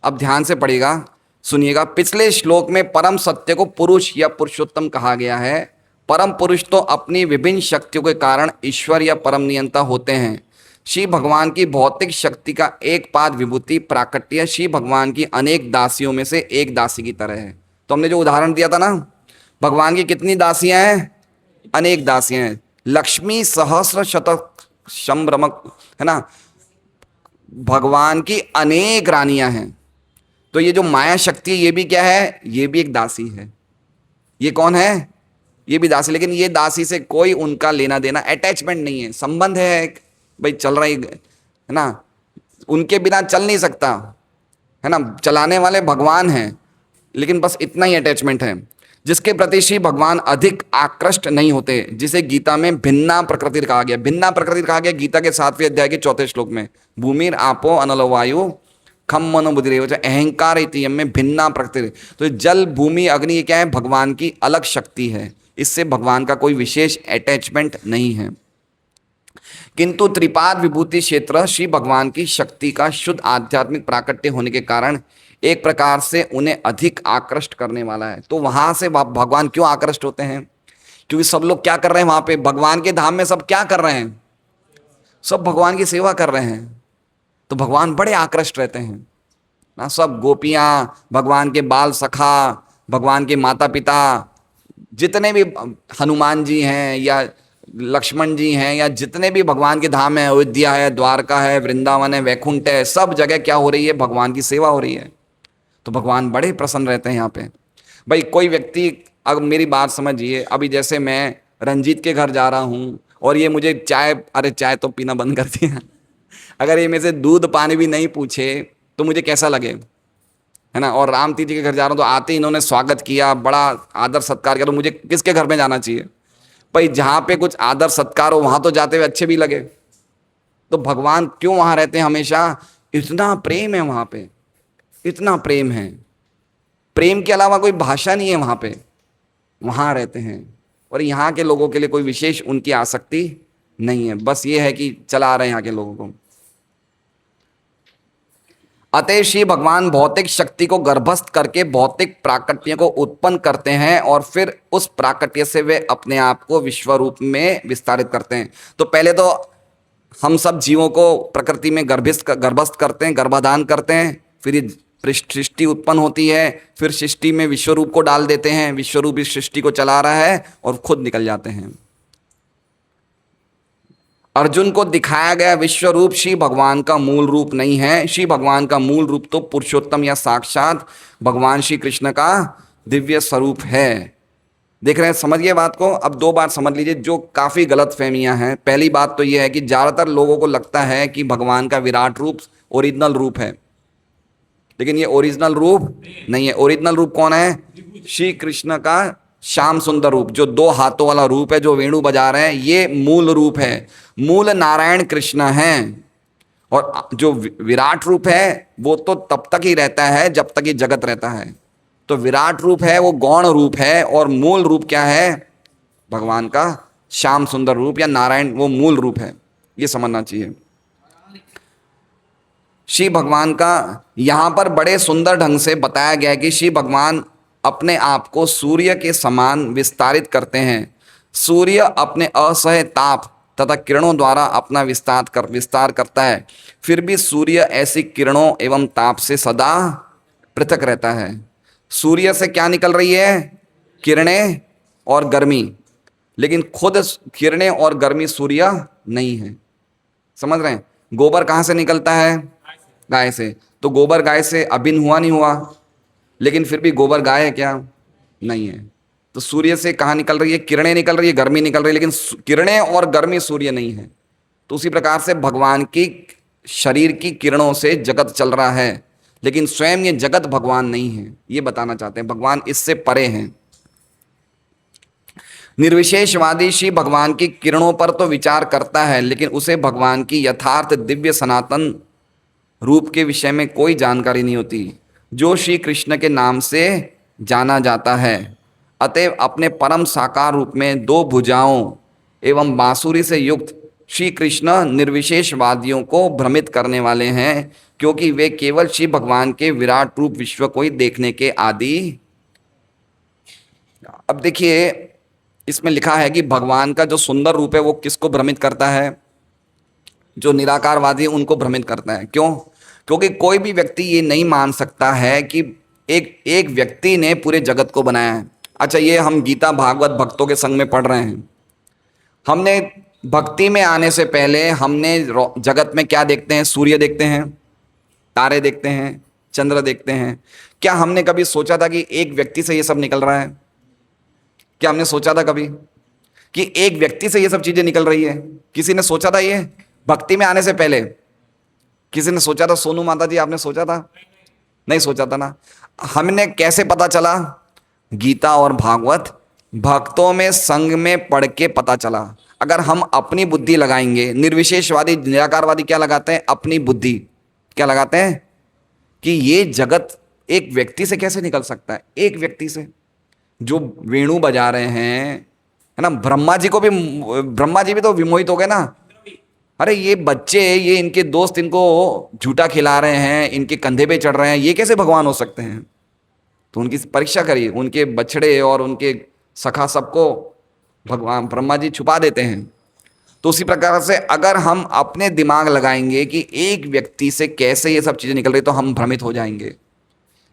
अब ध्यान से पढ़िएगा, सुनिएगा। पिछले श्लोक में परम सत्य को पुरुष या पुरुषोत्तम कहा गया है। परम पुरुष तो अपनी विभिन्न शक्तियों के कारण ईश्वर या परम नियंता होते हैं। श्री भगवान की भौतिक शक्ति का एक पाद विभूति प्राकट्य श्री भगवान की अनेक दासियों में से एक दासी की तरह है। तो हमने जो उदाहरण दिया था ना, भगवान की कितनी दासियां हैं? अनेक दासियां हैं। लक्ष्मी सहस्र शतक संभ्रमक है ना, भगवान की अनेक रानियां हैं। तो ये जो माया शक्ति है, ये भी क्या है? ये भी एक दासी है। ये कौन है? ये भी दासी। लेकिन ये दासी से कोई उनका लेना देना, अटैचमेंट नहीं है, संबंध है भाई, चल रही है ना, उनके बिना चल नहीं सकता है ना। चलाने वाले भगवान हैं, लेकिन बस इतना ही अटैचमेंट है, जिसके प्रति श्री भगवान अधिक आकृष्ट नहीं होते, जिसे गीता में भिन्ना प्रकृति कहा गया। भिन्ना प्रकृति कहा गया गीता के 7वें अध्याय के 4थे श्लोक में। भूमिर आपो अनल वायु खम मनो बुद्धिरेव च अहंकार इति में भिन्ना प्रकृति। तो जल भूमि अग्नि, ये क्या है? भगवान की अलग शक्ति है, इससे भगवान का कोई विशेष अटैचमेंट नहीं है। किंतु त्रिपाद विभूति क्षेत्र श्री भगवान की शक्ति का शुद्ध आध्यात्मिक प्राकट्य होने के कारण एक प्रकार से उन्हें अधिक आकृष्ट करने वाला है। तो वहां से भगवान क्यों आकृष्ट होते हैं? क्योंकि सब लोग क्या कर रहे हैं वहां पे? भगवान के धाम में सब क्या कर रहे हैं? सब भगवान की सेवा कर रहे हैं, तो भगवान बड़े आकृष्ट रहते हैं ना। सब गोपियां, भगवान के बाल सखा, भगवान के माता पिता, जितने भी हनुमान जी हैं या लक्ष्मण जी हैं, या जितने भी भगवान के धाम है, अयोध्या है, द्वारका है, वृंदावन है, वैकुंठ है, सब जगह क्या हो रही है? भगवान की सेवा हो रही है। तो भगवान बड़े प्रसन्न रहते हैं यहाँ पे। भाई कोई व्यक्ति, अब मेरी बात समझिए, अभी जैसे मैं रंजीत के घर जा रहा हूँ और ये मुझे चाय, अरे चाय तो पीना बंद कर दिया, अगर ये मेरे से दूध पानी भी नहीं पूछे तो मुझे कैसा लगे, है ना। और राम तीर्थ जी के घर जा रहा हूँ तो आते ही इन्होंने स्वागत किया, बड़ा आदर सत्कार किया, तो मुझे किसके घर में जाना चाहिए भाई? जहाँ पे कुछ आदर सत्कार हो वहाँ तो जाते हुए अच्छे भी लगे। तो भगवान क्यों वहाँ रहते हैं हमेशा? इतना प्रेम है वहाँ पे, इतना प्रेम है, प्रेम के अलावा कोई भाषा नहीं है वहाँ पे, वहाँ रहते हैं। और यहाँ के लोगों के लिए कोई विशेष उनकी आसक्ति नहीं है, बस ये है कि चला रहे हैं यहाँ के लोगों को। अतः श्री भगवान भौतिक शक्ति को गर्भस्थ करके भौतिक प्राकट्य को उत्पन्न करते हैं और फिर उस प्राकट्य से वे अपने आप को विश्व रूप में विस्तारित करते हैं। तो पहले तो हम सब जीवों को प्रकृति में गर्भस्थ करते हैं, गर्भाधान करते हैं, फिर ये सृष्टि उत्पन्न होती है, फिर सृष्टि में विश्व रूप को डाल देते हैं, विश्व रूप इस सृष्टि को चला रहा है और खुद निकल जाते हैं। अर्जुन को दिखाया गया विश्व रूप श्री भगवान का मूल रूप नहीं है। श्री भगवान का मूल रूप तो पुरुषोत्तम या साक्षात भगवान श्री कृष्ण का दिव्य स्वरूप है। देख रहे हैं, समझ गए बात को? अब दो बात समझ लीजिए जो काफ़ी गलत फहमियाँ हैं। पहली बात तो यह है कि ज़्यादातर लोगों को लगता है कि भगवान का विराट रूप ओरिजिनल रूप है, लेकिन ये ओरिजिनल रूप नहीं है। ओरिजिनल रूप कौन है? श्री कृष्ण का श्याम सुंदर रूप, जो दो हाथों वाला रूप है, जो वेणु बजा रहे हैं, ये मूल रूप है। मूल नारायण कृष्ण हैं। और जो विराट रूप है वो तो तब तक ही रहता है जब तक ये जगत रहता है। तो विराट रूप है वो गौण रूप है, और मूल रूप क्या है? भगवान का श्याम सुंदर रूप या नारायण, वो मूल रूप है, ये समझना चाहिए। श्री भगवान का यहाँ पर बड़े सुंदर ढंग से बताया गया है कि श्री भगवान अपने आप को सूर्य के समान विस्तारित करते हैं। सूर्य अपने असह्य ताप तथा किरणों द्वारा अपना विस्तार करता है, फिर भी सूर्य ऐसी किरणों एवं ताप से सदा पृथक रहता है। सूर्य से क्या निकल रही है? किरणें और गर्मी, लेकिन खुद किरणें और गर्मी सूर्य नहीं है। समझ रहे हैं? गोबर कहाँ से निकलता है? गाय से। तो गोबर गाय से अभिन्न हुआ नहीं हुआ, लेकिन फिर भी गोबर गाय है क्या? नहीं है। तो सूर्य से कहाँ निकल रही है? किरणें निकल रही है, गर्मी निकल रही है, लेकिन किरणें और गर्मी सूर्य नहीं है। तो उसी प्रकार से भगवान की शरीर की किरणों से जगत चल रहा है, लेकिन स्वयं ये जगत भगवान नहीं है, ये बताना चाहते हैं। भगवान इससे परे हैं। निर्विशेषवादी श्री भगवान की किरणों पर तो विचार करता है, लेकिन उसे भगवान की यथार्थ दिव्य सनातन रूप के विषय में कोई जानकारी नहीं होती, जो श्री कृष्ण के नाम से जाना जाता है। अतएव अपने परम साकार रूप में दो भुजाओं एवं बांसुरी से युक्त श्री कृष्ण निर्विशेषवादियों को भ्रमित करने वाले हैं, क्योंकि वे केवल श्री भगवान के विराट रूप विश्व को ही देखने के आदि। अब देखिए, इसमें लिखा है कि भगवान का जो सुंदर रूप है वो किसको भ्रमित करता है? जो निराकारवादी उनको भ्रमित करता है। क्यों? क्योंकि कोई भी व्यक्ति ये नहीं मान सकता है कि एक व्यक्ति ने पूरे जगत को बनाया है। अच्छा, ये हम गीता भागवत भक्तों के संग में पढ़ रहे हैं। हमने भक्ति में आने से पहले हमने जगत में क्या देखते हैं? सूर्य देखते हैं, तारे देखते हैं, चंद्र देखते हैं। क्या हमने कभी सोचा था कि एक व्यक्ति से ये सब निकल रहा है? क्या हमने सोचा था कभी कि एक व्यक्ति से ये सब चीजें निकल रही है? किसी ने सोचा था ये? भक्ति में आने से पहले किसी ने सोचा था? सोनू माता जी, आपने सोचा था? नहीं सोचा था ना। हमने कैसे पता चला? गीता और भागवत भक्तों में संग में पढ़ के पता चला। अगर हम अपनी बुद्धि लगाएंगे, निर्विशेषवादी निराकारवादी क्या लगाते हैं? अपनी बुद्धि। क्या लगाते हैं? कि ये जगत एक व्यक्ति से कैसे निकल सकता है? एक व्यक्ति से जो वेणु बजा रहे हैं, है ना, ब्रह्मा जी भी तो विमोहित हो गए ना। अरे ये बच्चे, ये इनके दोस्त इनको झूठा खिला रहे हैं, इनके कंधे पे चढ़ रहे हैं, ये कैसे भगवान हो सकते हैं? तो उनकी परीक्षा करिए। उनके बछड़े और उनके सखा सबको भगवान ब्रह्मा जी छुपा देते हैं। तो उसी प्रकार से अगर हम अपने दिमाग लगाएंगे कि एक व्यक्ति से कैसे ये सब चीज़ें निकल रही, तो हम भ्रमित हो जाएंगे।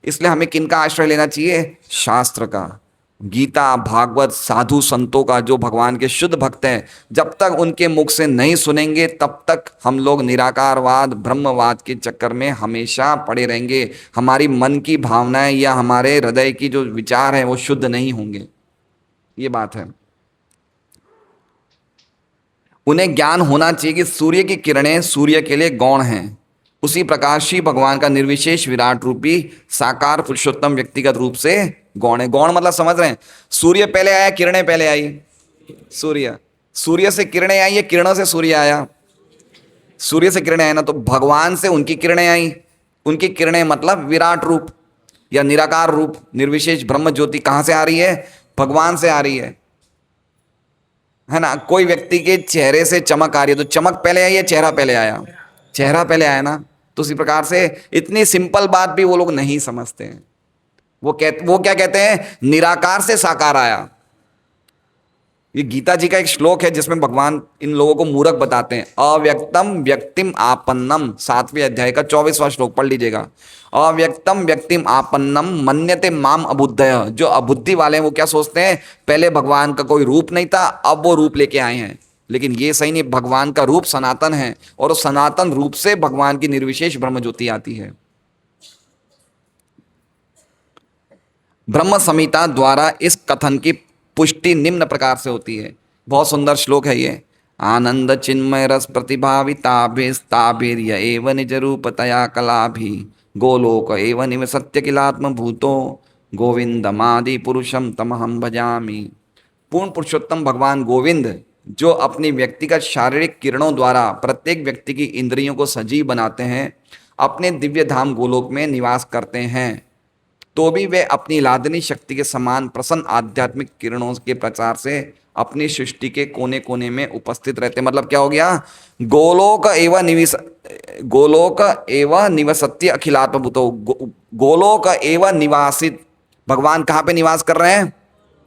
इसलिए हमें किन का आश्रय लेना चाहिए? शास्त्र का, गीता भागवत, साधु संतों का, जो भगवान के शुद्ध भक्त हैं। जब तक उनके मुख से नहीं सुनेंगे तब तक हम लोग निराकारवाद ब्रह्मवाद के चक्कर में हमेशा पड़े रहेंगे। हमारी मन की भावनाएं या हमारे हृदय की जो विचार हैं वो शुद्ध नहीं होंगे। ये बात है। उन्हें ज्ञान होना चाहिए कि सूर्य की किरणें सूर्य के लिए गौण हैं, उसी प्रकार श्री भगवान का निर्विशेष विराट रूपी साकार पुरुषोत्तम व्यक्तिगत रूप से गौण है। गौण मतलब समझ रहे हैं, सूर्य पहले आया, किरणें पहले आई। सूर्य, सूर्य से किरणें आई या किरणों से सूर्य आया? सूर्य से किरणें आई ना, तो भगवान से उनकी किरणें आई। उनकी किरणें मतलब विराट रूप या निराकार रूप, निर्विशेष ब्रह्म ज्योति कहां से आ रही है? भगवान से आ रही है ना। कोई व्यक्ति के चेहरे से चमक आ रही है तो चमक पहले आई या चेहरा पहले आया? चेहरा पहले आया ना। तो उसी प्रकार से इतनी सिंपल बात भी वो लोग नहीं समझते हैं। वो क्या कहते हैं? निराकार से साकार आया। ये गीता जी का एक श्लोक है जिसमें भगवान इन लोगों को मूर्ख बताते हैं। अव्यक्तम व्यक्तिम आपन्नम, 7वें अध्याय का 24वां श्लोक पढ़ लीजिएगा। अव्यक्तम व्यक्तिम आपन्नम मन्यते माम अबुद्धय। जो अबुद्धि वाले हैं वो क्या सोचते हैं? पहले भगवान का कोई रूप नहीं था, अब वो रूप लेके आए हैं। लेकिन ये सही नहीं, भगवान का रूप सनातन है और उस सनातन रूप से भगवान की निर्विशेष ब्रह्म ज्योति आती है। ब्रह्म संहिता द्वारा इस कथन की पुष्टि निम्न प्रकार से होती है। बहुत सुंदर श्लोक है ये। आनंद चिन्मय रस प्रतिभाविताभिस्ताभिर्य एव निज रूपतया कलाभि गोलोक एव निवसत्य किलात्म भूतो गोविंदमादि पुरुषम तमहम भजामि। पूर्ण पुरुषोत्तम भगवान गोविंद जो अपनी व्यक्तिगत शारीरिक किरणों द्वारा प्रत्येक व्यक्ति की इंद्रियों को सजीव बनाते हैं, अपने दिव्य धाम गोलोक में निवास करते हैं, तो भी वे अपनी लादनी शक्ति के समान प्रसन्न आध्यात्मिक किरणों के प्रचार से अपनी सृष्टि के कोने कोने में उपस्थित रहते। मतलब क्या हो गया? गोलोक एवं निवसत्य अखिलात्म भूतो। गोलोक एवं निवासित, भगवान कहाँ पे निवास कर रहे हैं?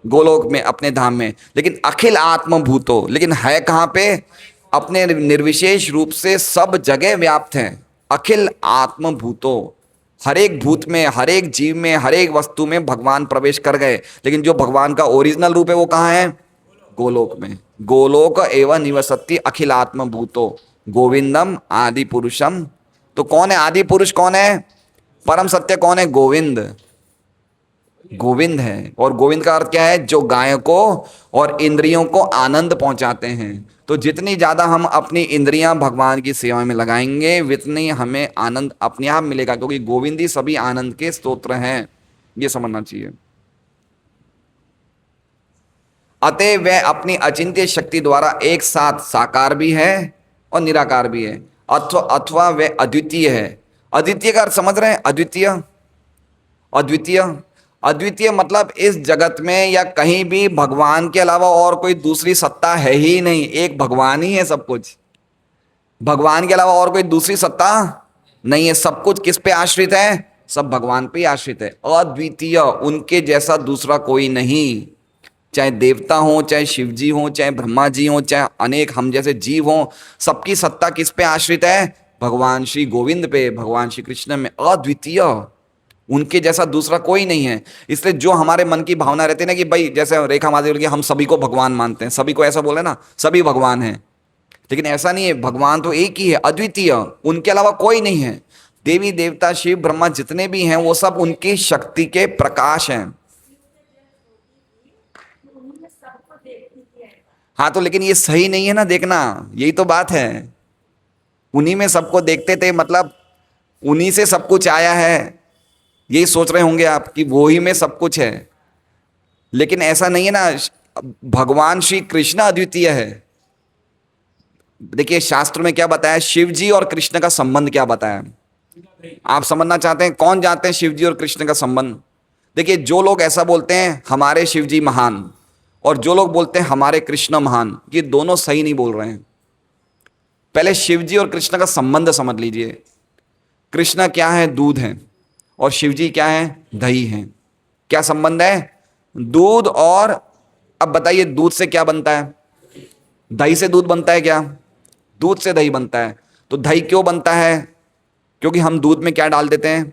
गोलोक में, अपने धाम में। लेकिन अखिल आत्म भूतो, लेकिन है कहाँ पे? अपने निर्विशेष रूप से सब जगह व्याप्त है। अखिल आत्म भूतो, हर एक भूत में, हर एक जीव में, हर एक वस्तु में भगवान प्रवेश कर गए। लेकिन जो भगवान का ओरिजिनल रूप है वो कहाँ है? गोलोक में। गोलोक एवं निवसति अखिलात्म भूतो गोविंदम आदि पुरुषम। तो कौन है आदि पुरुष? कौन है? परम सत्य कौन है? गोविंद। गोविंद है। और गोविंद का अर्थ क्या है? जो गायकों और इंद्रियों को आनंद पहुंचाते हैं। तो जितनी ज़्यादा हम अपनी इंद्रियां भगवान की सेवा में लगाएंगे उतनी हमें आनंद अपने आप मिलेगा, क्योंकि गोविंद ही सभी आनंद के स्तोत्र हैं। ये समझना चाहिए। अतः वह अपनी अचिंत्य शक्ति द्वारा एक साथ साकार भी है और निराकार भी है, अथवा वह अद्वितीय है। अद्वितीय का अर्थ समझ रहे हैं? अद्वितीय, अद्वितीय, अद्वितीय मतलब इस जगत में या कहीं भी भगवान के अलावा और कोई दूसरी सत्ता है ही नहीं। एक भगवान ही है सब कुछ। भगवान के अलावा और कोई दूसरी सत्ता नहीं है। सब कुछ किस पे आश्रित है? सब भगवान पे ही आश्रित है। अद्वितीय, उनके जैसा दूसरा कोई नहीं। चाहे देवता हो, चाहे शिव जी हो, चाहे ब्रह्मा जी हो, चाहे अनेक हम जैसे जीव हो, सबकी सत्ता किस पे आश्रित है? भगवान श्री गोविंद पे, भगवान श्री कृष्ण में। अद्वितीय, उनके जैसा दूसरा कोई नहीं है। इसलिए जो हमारे मन की भावना रहती है ना कि भाई, जैसे रेखा माधुरी बोल के हम सभी को भगवान मानते हैं, सभी को ऐसा बोले ना, सभी भगवान हैं। लेकिन ऐसा नहीं है। भगवान तो एक ही है, अद्वितीय, उनके अलावा कोई नहीं है। देवी देवता शिव ब्रह्मा जितने भी हैं वो सब उनकी शक्ति के प्रकाश हैं। हाँ, तो लेकिन ये सही नहीं है ना देखना, यही तो बात है। उन्हीं में सबको देखते थे, मतलब उन्हीं से सब कुछ आया है, यही सोच रहे होंगे आप कि वो ही में सब कुछ है। लेकिन ऐसा नहीं है ना। भगवान श्री कृष्ण अद्वितीय है। देखिए शास्त्र में क्या बताया, शिव जी और कृष्ण का संबंध क्या बताया। आप समझना चाहते हैं? कौन जानते हैं शिव जी और कृष्ण का संबंध? देखिए, जो लोग ऐसा बोलते हैं हमारे शिव जी महान, और जो लोग बोलते हैं हमारे कृष्ण महान, ये दोनों सही नहीं बोल रहे हैं। पहले शिव जी और कृष्ण का संबंध समझ लीजिए। कृष्ण क्या है? दूध है। और शिव जी क्या है? दही है। क्या संबंध है? दूध। और अब बताइए दूध से क्या बनता है? दही से दूध बनता है क्या? दूध से दही बनता है। तो दही क्यों बनता है? क्योंकि हम दूध में क्या डाल देते हैं?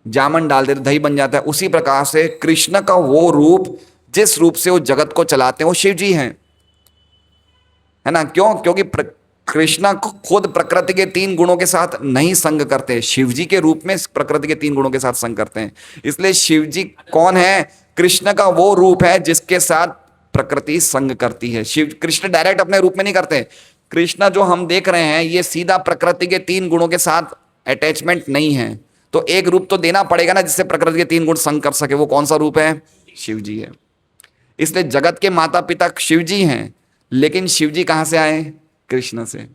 जामन डाल देते, दही बन जाता है। उसी प्रकार से कृष्ण का वो रूप जिस रूप से वो जगत को चलाते हैं वो शिव जी हैं, है ना। क्यों? क्योंकि कृष्ण खुद प्रकृति के 3 गुणों के साथ नहीं संग करते, शिव जी के रूप में प्रकृति के 3 गुणों के साथ संग करते हैं। इसलिए शिव जी कौन है? कृष्ण का वो रूप है जिसके साथ प्रकृति संग करती है। शिव कृष्ण डायरेक्ट अपने रूप में नहीं करते। कृष्ण जो हम देख रहे हैं ये सीधा प्रकृति के 3 गुणों के साथ अटैचमेंट नहीं है। तो एक रूप तो देना पड़ेगा ना जिससे प्रकृति के 3 गुण संग कर सके। वो कौन सा रूप है? शिव जी है। इसलिए जगत के माता पिता शिव जी हैं, लेकिन शिव जी कहां से आए? कृष्ण से।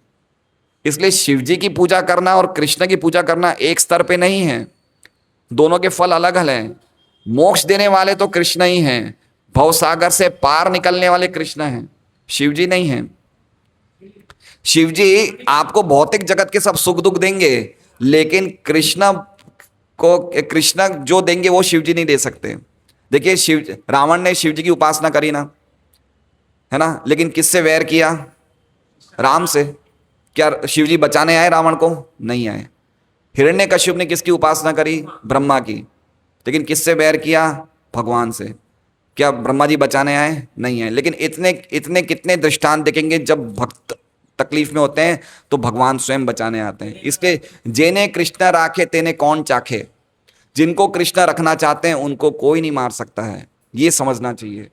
इसलिए शिव जी की पूजा करना और कृष्ण की पूजा करना एक स्तर पे नहीं है, दोनों के फल अलग अलग हैं। मोक्ष देने वाले तो कृष्ण ही हैं, भवसागर से पार निकलने वाले कृष्ण हैं, शिव जी नहीं हैं। शिव जी आपको भौतिक जगत के सब सुख दुख देंगे, लेकिन कृष्ण जो देंगे वो शिव जी नहीं दे सकते। देखिए रावण ने शिव जी की उपासना करी ना, है ना, लेकिन किससे वैर किया? राम से। क्या शिव जी बचाने आए रावण को? नहीं आए। हिरण्यकश्यप ने किसकी उपासना करी? ब्रह्मा की, लेकिन किससे वैर किया? भगवान से। क्या ब्रह्मा जी बचाने आए? नहीं आए। लेकिन इतने कितने दृष्टांत देखेंगे जब भक्त तकलीफ में होते हैं तो भगवान स्वयं बचाने आते हैं। इसलिए जेने कृष्ण राखे तेने कौन चाखे, जिनको कृष्ण रखना चाहते हैं उनको कोई नहीं मार सकता है। ये समझना चाहिए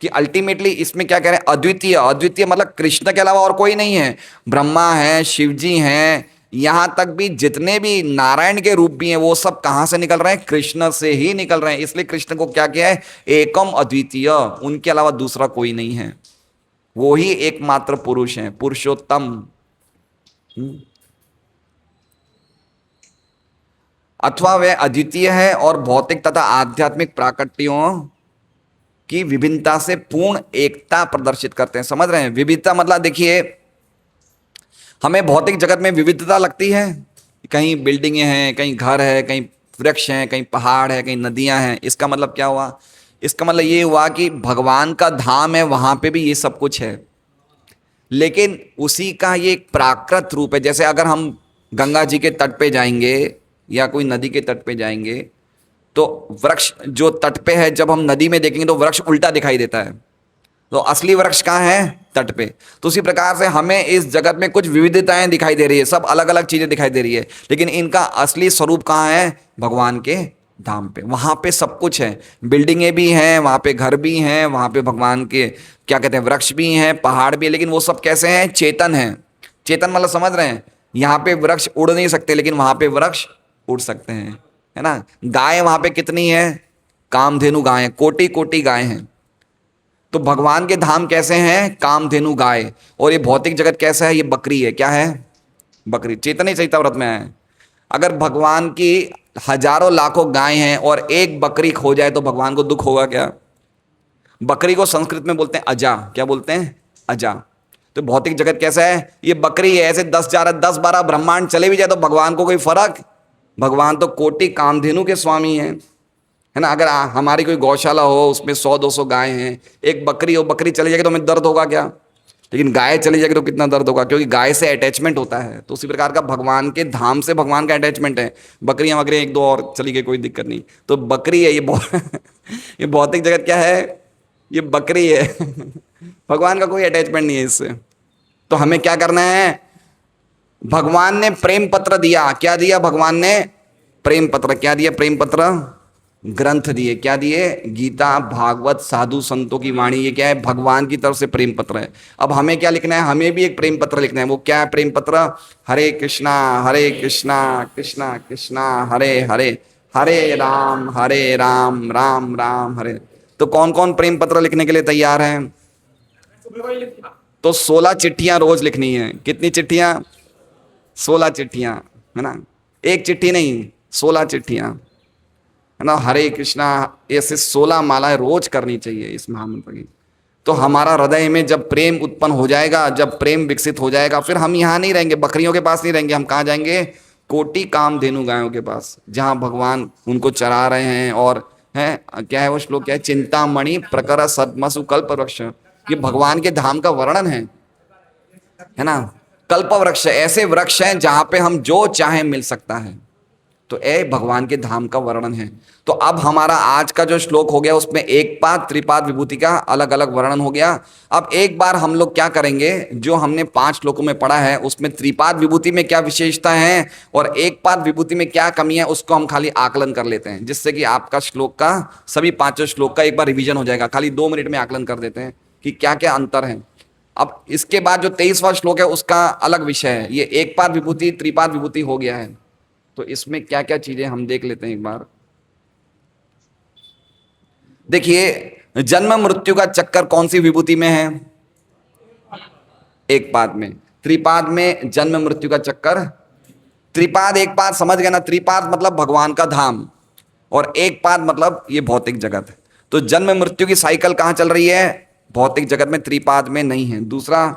कि अल्टीमेटली इसमें क्या कह रहे हैं? अद्वितीय। अद्वितीय मतलब कृष्ण के अलावा और कोई नहीं है। ब्रह्मा है, शिव जी हैं, यहां तक भी जितने भी नारायण के रूप भी हैं वो सब कहां से निकल रहे हैं? कृष्ण से ही निकल रहे हैं। इसलिए कृष्ण को क्या किया है? एकम अद्वितीय, उनके अलावा दूसरा कोई नहीं है। वो ही एकमात्र पुरुष हैं, पुरुषोत्तम। अथवा वह अद्वितीय है और भौतिक तथा आध्यात्मिक प्राकट्यों की विभिन्नता से पूर्ण एकता प्रदर्शित करते हैं। समझ रहे हैं? विविधता मतलब देखिए, हमें भौतिक जगत में विविधता लगती है, कहीं बिल्डिंगें हैं, कहीं घर है, कहीं वृक्ष हैं, कहीं पहाड़ है, कहीं नदियां हैं। इसका मतलब क्या हुआ? इसका मतलब ये हुआ कि भगवान का धाम है, वहां पे भी ये सब कुछ है, लेकिन उसी का ये एक प्राकृत रूप है। जैसे अगर हम गंगा जी के तट पे जाएंगे या कोई नदी के तट पे जाएंगे तो वृक्ष जो तट पे है, जब हम नदी में देखेंगे तो वृक्ष उल्टा दिखाई देता है, तो असली वृक्ष कहाँ है? तट पे। तो उसी प्रकार से हमें इस जगत में कुछ विविधताएं दिखाई दे रही है, सब अलग अलग चीजें दिखाई दे रही है, लेकिन इनका असली स्वरूप कहाँ है? भगवान के धाम पे। वहां पे सब कुछ है, बिल्डिंगें भी हैं, वहां पे घर भी हैं, वहां पे भगवान के क्या कहते हैं वृक्ष भी हैं, पहाड़ भी है, लेकिन वो सब कैसे हैं? चेतन हैं। चेतन मतलब समझ रहे हैं? यहाँ पे वृक्ष उड़ नहीं सकते, लेकिन वहां पे वृक्ष उड़ सकते हैं, है ना। गाय वहां पे कितनी है? कामधेनु गाय, कोटि कोटि गाय हैं। तो भगवान के धाम कैसे हैं? कामधेनु गाय। और ये भौतिक जगत कैसा है? ये बकरी है। क्या है? बकरी। चैतन्य चैताव्रत में है, अगर भगवान की हजारों लाखों गाय हैं और एक बकरी खो जाए तो भगवान को दुख होगा क्या? बकरी को संस्कृत में बोलते हैं अजा। क्या बोलते हैं? अजा। तो भौतिक जगत कैसा है? ये बकरी है। ऐसे 10-12 ब्रह्मांड चले भी जाए तो भगवान को कोई फर्क? भगवान तो कोटि कामधेनु के स्वामी हैं, है ना। अगर हमारी कोई गौशाला हो, उसमें 100-200 गाय हैं, एक बकरी हो, बकरी चली जाएगी तो हमें दर्द होगा क्या? लेकिन गाय चली जाएगी तो कितना दर्द होगा, क्योंकि गाय से अटैचमेंट होता है। तो उसी प्रकार का भगवान के धाम से भगवान का अटैचमेंट है। बकरियां वकरियां 1-2 और चली गई, कोई दिक्कत नहीं। तो बकरी है ये ये भौतिक जगत क्या है? ये बकरी है भगवान का कोई अटैचमेंट नहीं है इससे। तो हमें क्या करना है? भगवान ने प्रेम पत्र दिया। क्या दिया भगवान ने? प्रेम पत्र। क्या दिया? प्रेम पत्र। ग्रंथ दिए। क्या दिए? गीता, भागवत, साधु संतों की वाणी। ये क्या है? भगवान की तरफ से प्रेम पत्र है। अब हमें क्या लिखना है? हमें भी एक प्रेम पत्र लिखना है। वो क्या है प्रेम पत्र? हरे कृष्णा कृष्णा कृष्णा हरे हरे, हरे राम राम राम हरे। तो कौन कौन प्रेम पत्र लिखने के लिए तैयार है? तो 16 चिट्ठियां रोज लिखनी है। कितनी चिट्ठियां? 16 चिट्ठियां, है ना। एक चिट्ठी नहीं, 16 चिट्ठियां, है ना। हरे कृष्णा ऐसे 16 मालाएं रोज करनी चाहिए इस महामंत्र की। तो हमारा हृदय में जब प्रेम उत्पन्न हो जाएगा, जब प्रेम विकसित हो जाएगा, फिर हम यहाँ नहीं रहेंगे, बकरियों के पास नहीं रहेंगे। हम कहाँ जाएंगे? कोटि कामधेनु गायों के पास, जहाँ भगवान उनको चरा रहे हैं। और है क्या है वो श्लोक? क्या है? चिंतामणि प्रकर सद्मसु कल्प वृक्ष। ये भगवान के धाम का वर्णन है ना। कल्प वृक्ष, ऐसे वृक्ष हैं जहां पे हम जो चाहे मिल सकता है। तो ए भगवान के धाम का वर्णन है। तो अब हमारा आज का जो श्लोक हो गया उसमें एक पाद त्रिपाद विभूति का अलग अलग वर्णन हो गया। अब एक बार हम लोग क्या करेंगे, जो हमने 5 श्लोकों में पढ़ा है उसमें त्रिपाद विभूति में क्या विशेषता है और एक पाद विभूति में क्या कमी है, उसको हम खाली आकलन कर लेते हैं, जिससे कि आपका श्लोक का सभी 5 श्लोक का एक बार रिवीजन हो जाएगा। खाली 2 मिनट में आकलन कर देते हैं। कि क्या क्या अंतर है। अब इसके बाद जो 23वां श्लोक है उसका अलग विषय है, ये एक पाद विभूति त्रिपाद विभूति हो गया है। तो इसमें क्या क्या चीजें हम देख लेते हैं एक बार। देखिए, जन्म मृत्यु का चक्कर कौन सी विभूति में है? एक पाद में। त्रिपाद में जन्म मृत्यु का चक्कर, त्रिपाद एक पाद समझ गए ना, त्रिपाद मतलब भगवान का धाम और एक पाद मतलब ये भौतिक जगत। तो जन्म मृत्यु की साइकिल कहां चल रही है? भौतिक जगत में, त्रिपाद में नहीं है। दूसरा,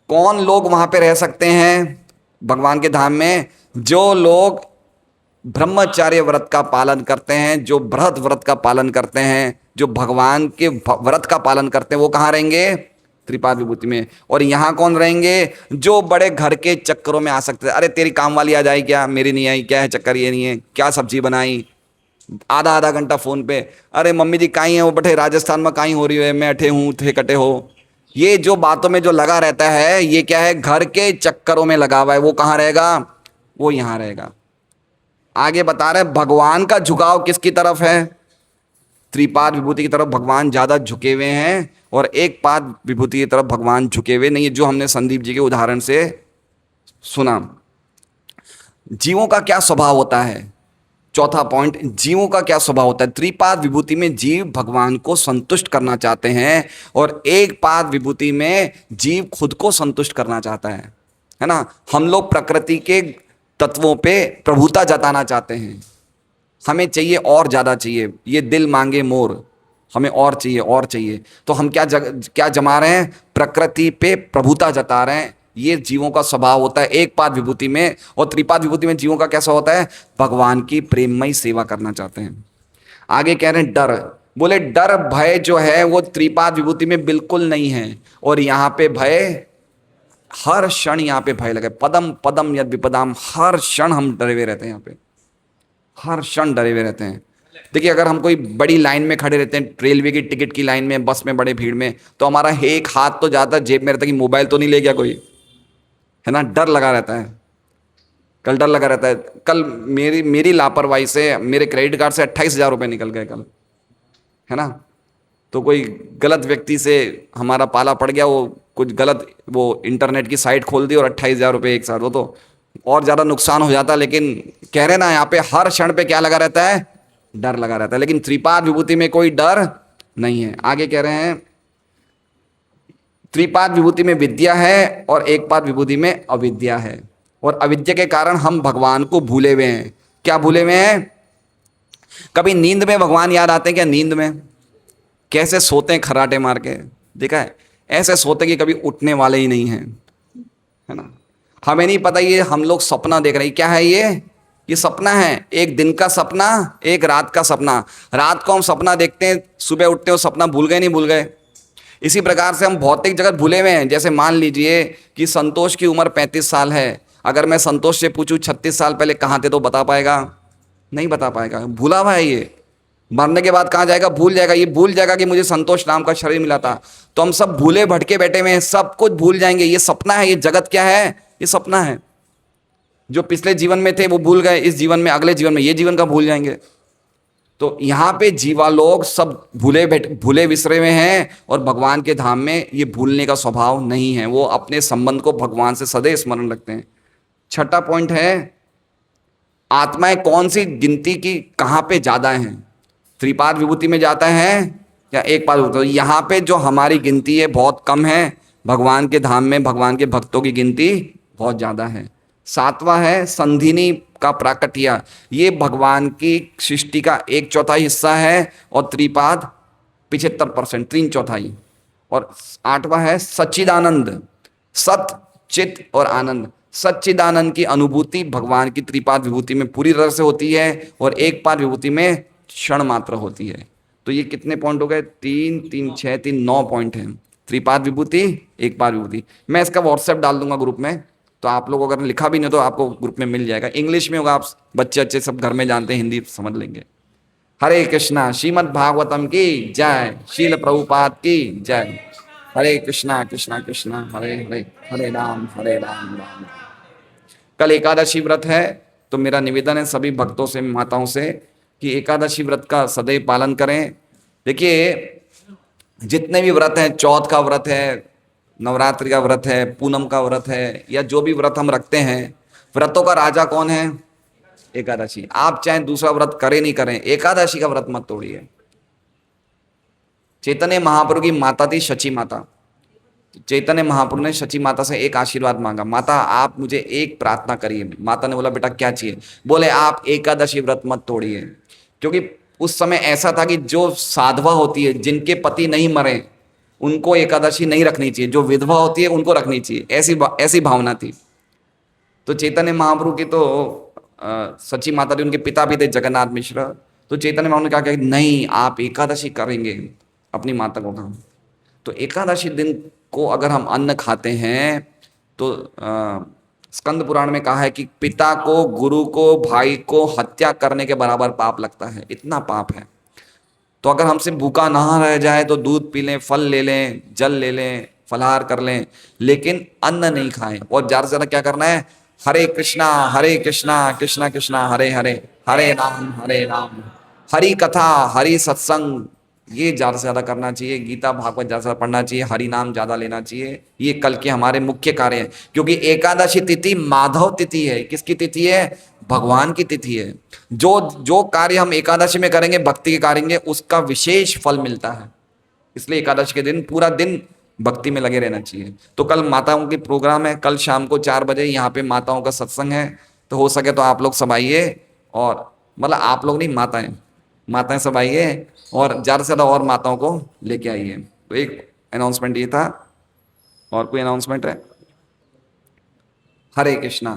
कौन लोग वहां पे रह सकते हैं भगवान के धाम में? जो लोग ब्रह्मचर्य व्रत का पालन करते हैं, जो बृहत व्रत का पालन करते हैं, जो भगवान के व्रत का पालन करते हैं, वो कहाँ रहेंगे? त्रिपाद विभूति में। और यहाँ कौन रहेंगे? जो बड़े घर के चक्करों में आ सकते हैं। अरे तेरी काम वाली आ जाए क्या, मेरी नहीं आई, क्या है चक्कर, ये नहीं है, क्या सब्जी बनाई, आधा आधा घंटा फोन पे, अरे मम्मी जी कहीं है वो, बैठे राजस्थान में कहीं हो रही है, मैं अठे हूँ थे कटे हो। ये जो बातों में जो लगा रहता है, ये क्या है? घर के चक्करों में लगा हुआ है। वो कहाँ रहेगा? वो यहाँ रहेगा। आगे बता रहे भगवान का झुकाव किसकी तरफ है? त्रिपाद विभूति की तरफ भगवान ज्यादा झुके हुए हैं और एक पाद विभूति की तरफ भगवान झुके हुए नहीं है, जो हमने संदीप जी के उदाहरण से सुना। जीवों का क्या स्वभाव होता है? चौथा पॉइंट, जीवों का क्या स्वभाव होता है? त्रिपाद विभूति में जीव भगवान को संतुष्ट करना चाहते हैं और एक पाद विभूति में जीव खुद को संतुष्ट करना चाहता है ना। हम लोग प्रकृति के तत्वों पे प्रभुता जताना चाहते हैं, हमें चाहिए और ज्यादा चाहिए, ये दिल मांगे मोर, हमें और चाहिए और चाहिए। तो हम क्या जमा रहे हैं? प्रकृति पे प्रभुता जता रहे हैं। ये जीवों का स्वभाव होता है एक पाद विभूति में। और त्रिपाद विभूति में जीवों का कैसा होता है? भगवान की प्रेममयी सेवा करना चाहते हैं। आगे कह रहे हैं डर। बोले डर भय जो है वो त्रिपाद विभूति में बिल्कुल नहीं है। और यहाँ पे भय, हर क्षण यहाँ पे भय लगे, पदम पदम यद विपदाम, हर क्षण हम डरे हुए रहते हैं, यहाँ पे हर क्षण डरे हुए रहते हैं। देखिए, अगर हम कोई बड़ी लाइन में खड़े रहते हैं, रेलवे की टिकट की लाइन में, बस में, बड़े भीड़ में, तो हमारा एक हाथ तो ज्यादा जेब में रहता है कि मोबाइल तो नहीं ले गया कोई, है ना। डर लगा रहता है, कल डर लगा रहता है। कल मेरी लापरवाही से मेरे क्रेडिट कार्ड से 28,000 रुपये निकल गए कल, है ना। तो कोई गलत व्यक्ति से हमारा पाला पड़ गया, वो कुछ गलत वो इंटरनेट की साइट खोल दी और 28,000 रुपये एक साथ, वो तो और ज़्यादा नुकसान हो जाता। लेकिन कह रहे ना, यहाँ पे हर क्षण पे क्या लगा रहता है? डर लगा रहता है। लेकिन त्रिपाद विभूति में कोई डर नहीं है। आगे कह रहे हैं त्रिपाद विभूति में विद्या है और एक पाद विभूति में अविद्या है। और अविद्या के कारण हम भगवान को भूले हुए हैं। क्या भूले हुए हैं? कभी नींद में भगवान याद आते हैं क्या? नींद में कैसे सोते हैं खर्राटे मार के, देखा है? ऐसे सोते कि कभी उठने वाले ही नहीं हैं, है ना। हमें नहीं पता ये हम लोग सपना देख रहे हैं। क्या है ये सपना है। एक दिन का सपना, एक रात का सपना। रात को हम सपना देखते हैं, सुबह उठते हैं, सपना भूल गए, नहीं भूल गए। इसी प्रकार से हम भौतिक जगत भूले हुए हैं। जैसे मान लीजिए कि संतोष की उम्र 35 साल है, अगर मैं संतोष से पूछूं 36 साल पहले कहाँ थे, तो बता पाएगा? नहीं बता पाएगा, भूला हुआ है ये। मरने के बाद कहाँ जाएगा? भूल जाएगा। ये भूल जाएगा कि मुझे संतोष नाम का शरीर मिला था। तो हम सब भूले भटके बैठे हुए हैं, सब कुछ भूल जाएंगे। ये सपना है। ये जगत क्या है? ये सपना है। जो पिछले जीवन में थे वो भूल गए, इस जीवन में, अगले जीवन में, ये जीवन का भूल जाएंगे। तो यहाँ पे जीवा लोग सब भूले विसरे हुए हैं और भगवान के धाम में ये भूलने का स्वभाव नहीं है। वो अपने संबंध को भगवान से सदैव स्मरण रखते हैं। छठा पॉइंट है, आत्माएं कौन सी गिनती की कहाँ पे ज्यादा हैं? त्रिपाद विभूति में जाता है या एक पाद विभूति? यहाँ पे जो हमारी गिनती है बहुत कम है, भगवान के धाम में भगवान के भक्तों की गिनती बहुत ज्यादा है। सातवां है संधिनी का प्राकट्य। ये भगवान की सृष्टि का 1/4 हिस्सा है और त्रिपाद 75%, 3/4। और आठवां है सच्चिदानंद, सत चित और आनंद। सच्चिदानंद की अनुभूति भगवान की त्रिपाद विभूति में पूरी तरह से होती है और एक पाद विभूति में क्षण मात्र होती है। तो ये कितने पॉइंट हो गए? 3, 3, 6, 3, 9 पॉइंट हैं। त्रिपाद विभूति, एक पाद विभूति। मैं इसका व्हाट्सएप डाल दूंगा ग्रुप में, तो आप लोग अगर लिखा भी नहीं तो आपको ग्रुप में मिल जाएगा। इंग्लिश में होगा, आप बच्चे अच्छे सब घर में जानते हैं, हिंदी समझ लेंगे। हरे कृष्णा। श्रीमद् भागवतम की जय। शील प्रभुपाद की जय। हरे कृष्णा कृष्णा कृष्णा हरे हरे, हरे राम राम राम। कल एकादशी व्रत है, तो मेरा निवेदन है सभी भक्तों से, माताओं से, कि एकादशी व्रत का सदैव पालन करें। देखिए, जितने भी व्रत हैं, चौथ का व्रत है, नवरात्रि का व्रत है, पूनम का व्रत है, या जो भी व्रत हम रखते हैं, व्रतों का राजा कौन है? एकादशी। आप चाहे दूसरा व्रत करें नहीं करें, एकादशी का व्रत मत तोड़िए। चैतन्य महाप्रभु की माता थी शची माता। चैतन्य महाप्रभु ने शची माता से एक आशीर्वाद मांगा, माता आप मुझे एक प्रार्थना करिए। माता ने बोला बेटा क्या चाहिए? बोले आप एकादशी व्रत मत तोड़िए। क्योंकि उस समय ऐसा था कि जो साधवा होती है, जिनके पति नहीं मरे, उनको एकादशी नहीं रखनी चाहिए, जो विधवा होती है उनको रखनी चाहिए, ऐसी भावना थी। तो चैतन्य महाप्रभु की तो सची माता थी, उनके पिता भी थे जगन्नाथ मिश्र। तो चैतन्य महाप्रभु ने कहा कि नहीं आप एकादशी करेंगे, अपनी माता को कहा। तो एकादशी दिन को अगर हम अन्न खाते हैं तो स्कंद पुराण में कहा है कि पिता को, गुरु को, भाई को हत्या करने के बराबर पाप लगता है, इतना पाप है। तो अगर हमसे भूखा ना रह जाए तो दूध पी लें, फल ले लें, जल ले लें, फलाहार कर लें, लेकिन अन्न नहीं खाएं। और ज्यादा से ज्यादा क्या करना है? हरे कृष्णा कृष्णा कृष्णा हरे हरे, हरे राम, हरि कथा, हरि सत्संग, ये ज्यादा से ज्यादा करना चाहिए। गीता भागवत ज्यादा से ज्यादा पढ़ना चाहिए, हरि नाम ज्यादा लेना चाहिए। ये कल के हमारे मुख्य कार्य हैं। क्योंकि एकादशी तिथि माधव तिथि है। किसकी तिथि है? भगवान की तिथि है। जो जो कार्य हम एकादशी में करेंगे, भक्ति के करेंगे, उसका विशेष फल मिलता है। इसलिए एकादशी के दिन पूरा दिन भक्ति में लगे रहना चाहिए। तो कल माताओं की प्रोग्राम है, कल शाम को 4 बजे यहाँ पे माताओं का सत्संग है। तो हो सके तो आप लोग सब आइए, और मतलब आप लोग नहीं, माताएं, माताएं सब आइए, और ज़्यादा से ज़्यादा और माताओं को लेके आइए। तो एक अनाउंसमेंट ये था। और कोई अनाउंसमेंट है? हरे कृष्णा।